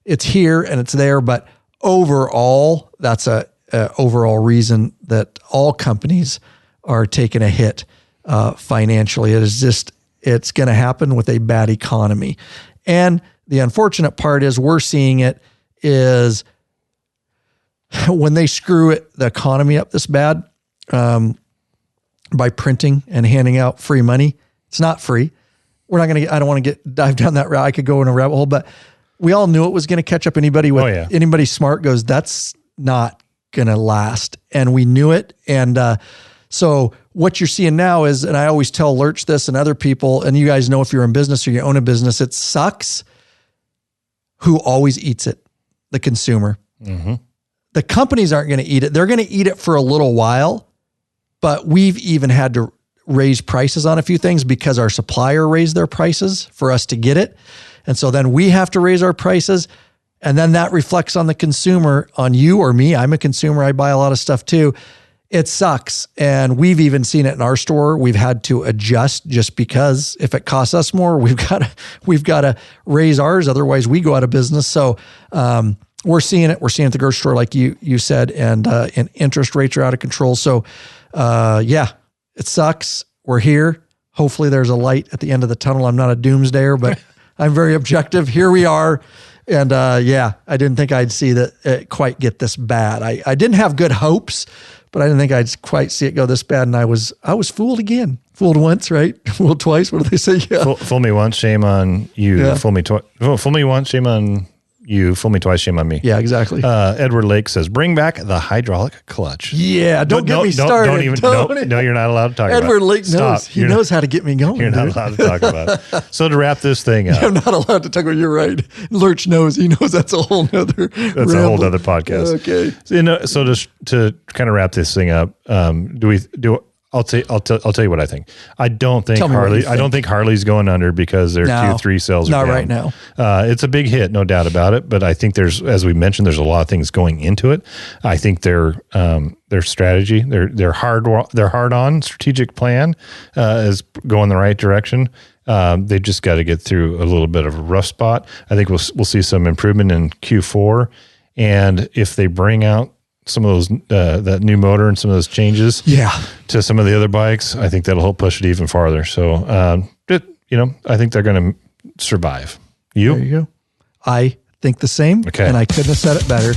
It's here and it's there, but overall, that's a overall reason that all companies are taking a hit financially. It's going to happen with a bad economy. And the unfortunate part is we're seeing it is when they screw the economy up this bad by printing and handing out free money. It's not free. I don't want to dive down that route. I could go in a rabbit hole, but we all knew it was going to catch up. Anybody smart goes, that's not going to last. And we knew it. And so what you're seeing now is, and I always tell Lurch this and other people, and you guys know if you're in business or you own a business, it sucks who always eats it, the consumer. Mm-hmm. The companies aren't going to eat it. They're going to eat it for a little while, but we've even had to raise prices on a few things because our supplier raised their prices for us to get it. And so then we have to raise our prices. And then that reflects on the consumer, on you or me. I'm a consumer. I buy a lot of stuff too. It sucks. And we've even seen it in our store. We've had to adjust just because if it costs us more, we've got to raise ours. Otherwise we go out of business. So, we're seeing it. We're seeing it at the grocery store, like you said, and interest rates are out of control. So, it sucks. We're here. Hopefully there's a light at the end of the tunnel. I'm not a doomsdayer, but I'm very objective. Here we are. And I didn't think I'd see that it quite get this bad. I didn't have good hopes, but I didn't think I'd quite see it go this bad. And I was fooled again. Fooled once, right? Fooled twice. What do they say? Yeah. Fool me once, shame on you. Yeah. Fool me twice. Fool me once, shame on you. Fool me twice, shame on me. Yeah, exactly. Edward Lake says, bring back the hydraulic clutch. Yeah, don't get me started. No, you're not allowed to talk about it. Edward Lake knows. He knows how to get me going. You're not allowed to talk about it. So to wrap this thing up. I'm not allowed to talk about it. You're right. Lurch knows. He knows that's a whole nother That's a whole other podcast. Okay. So just to kind of wrap this thing up, I'll tell you what I think. I don't think Harley's going under because their Q3 sales are not down. Right now. It's a big hit, no doubt about it. But I think as we mentioned, there's a lot of things going into it. I think their strategy, their hard on strategic plan is going the right direction. They just got to get through a little bit of a rough spot. I think we'll see some improvement in Q4, and if they bring out some of those that new motor and some of those changes to some of the other bikes, I think that'll help push it even farther. So I think they're going to survive. There you go. I think the same. Okay. And I couldn't have said it better.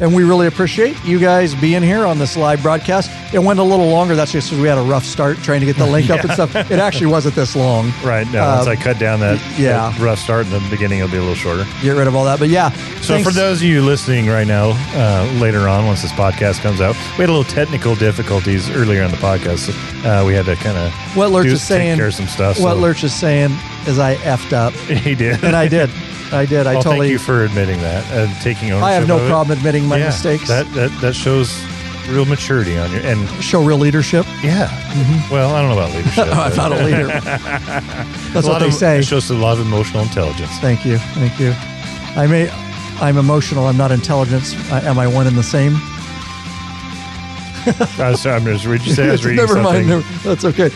And we really appreciate you guys being here on this live broadcast. It went a little longer. That's just because we had a rough start trying to get the link up and stuff. It actually wasn't this long. Right. Now, once I cut down that rough start in the beginning, it'll be a little shorter. Get rid of all that. But So for those of you listening right now, later on, once this podcast comes out, we had a little technical difficulties earlier on the podcast. We had to kind of take care of some stuff. What Lurch is saying is I effed up. He did. And I did. Thank you for admitting that and taking ownership. I have no problem admitting my mistakes. That shows real maturity on you and show real leadership. Yeah. Mm-hmm. Well, I don't know about leadership. I'm not a leader. That's what they say. It shows a lot of emotional intelligence. Thank you. I'm emotional. I'm not intelligence. Am I one and the same? I'm just reading something. Never mind. That's okay.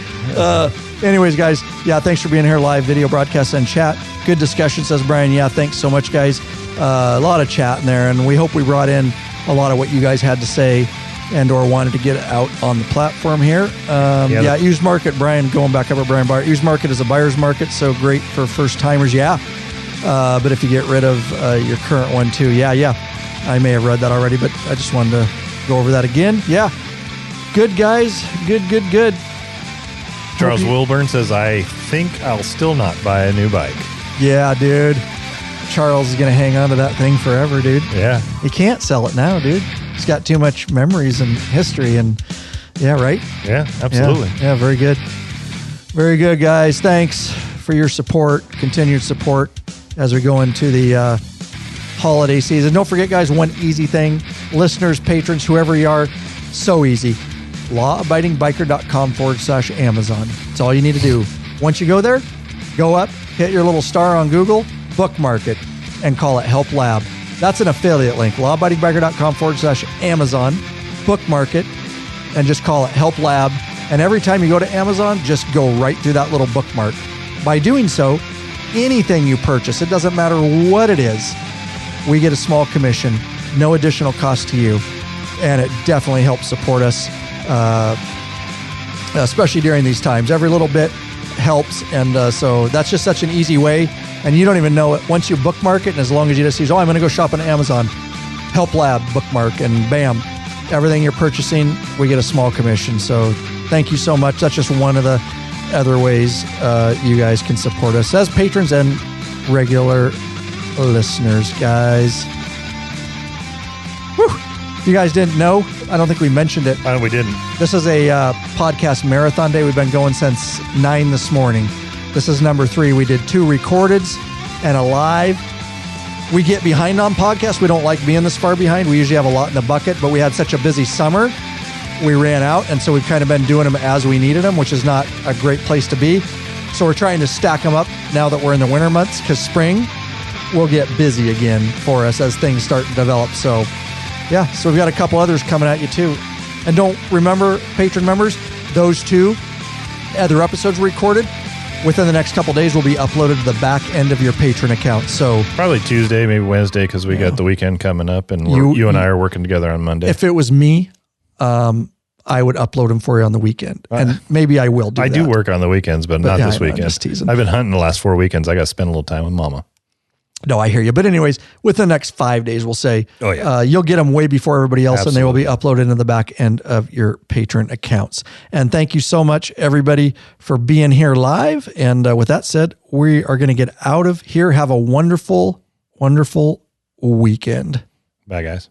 Anyways, guys, thanks for being here live, video broadcast and chat. Good discussion, says Brian. Yeah, thanks so much, guys. A lot of chat in there, and we hope we brought in a lot of what you guys had to say and or wanted to get out on the platform here. Used market, Brian, going back up at Brian Byer. Used market is a buyer's market, so great for first timers. But if you get rid of your current one too, I may have read that already, but I just wanted to go over that again. Yeah, good guys, good. Charles Wilburn says, I think I'll still not buy a new bike. Yeah, dude. Charles is going to hang on to that thing forever, dude. Yeah. He can't sell it now, dude. He's got too much memories and history and right? Yeah, absolutely. Yeah, very good. Very good, guys. Thanks for your support, continued support as we go into the holiday season. Don't forget, guys, one easy thing. Listeners, patrons, whoever you are, so easy. lawabidingbiker.com/Amazon. That's all you need to do. Once you go there, go up, hit your little star on Google, bookmark it, and call it Help Lab. That's an affiliate link. lawabidingbiker.com/Amazon. Bookmark it, and just call it Help Lab. And every time you go to Amazon, just go right through that little bookmark. By doing so, anything you purchase, it doesn't matter what it is, we get a small commission, no additional cost to you. And it definitely helps support us. Especially during these times. Every little bit helps, and so that's just such an easy way, and you don't even know it. Once you bookmark it, and as long as you just use, I'm going to go shop on Amazon, Help Lab, bookmark, and bam, everything you're purchasing, we get a small commission. So thank you so much. That's just one of the other ways you guys can support us as patrons and regular listeners, guys. Whew. If you guys didn't know, I don't think we mentioned it. We didn't. This is a podcast marathon day. We've been going since 9 this morning. This is number 3. We did 2 recordeds and a live. We get behind on podcasts. We don't like being this far behind. We usually have a lot in the bucket, but we had such a busy summer. We ran out, and so we've kind of been doing them as we needed them, which is not a great place to be. So we're trying to stack them up now that we're in the winter months, because spring will get busy again for us as things start to develop. So, yeah, so we've got a couple others coming at you too. And don't remember, patron members, those two other episodes recorded within the next couple days will be uploaded to the back end of your patron account. So probably Tuesday, maybe Wednesday, because we got the weekend coming up, and you and I are working together on Monday. If it was me, I would upload them for you on the weekend, and maybe I will do that. I do work on the weekends, but not this weekend. I'm just teasing. I've been hunting the last 4 weekends. I got to spend a little time with Mama. No, I hear you. But anyways, within the next 5 days, we'll say, you'll get them way before everybody else. Absolutely. And they will be uploaded into the back end of your patron accounts. And thank you so much, everybody, for being here live. And with that said, we are going to get out of here. Have a wonderful, wonderful weekend. Bye, guys.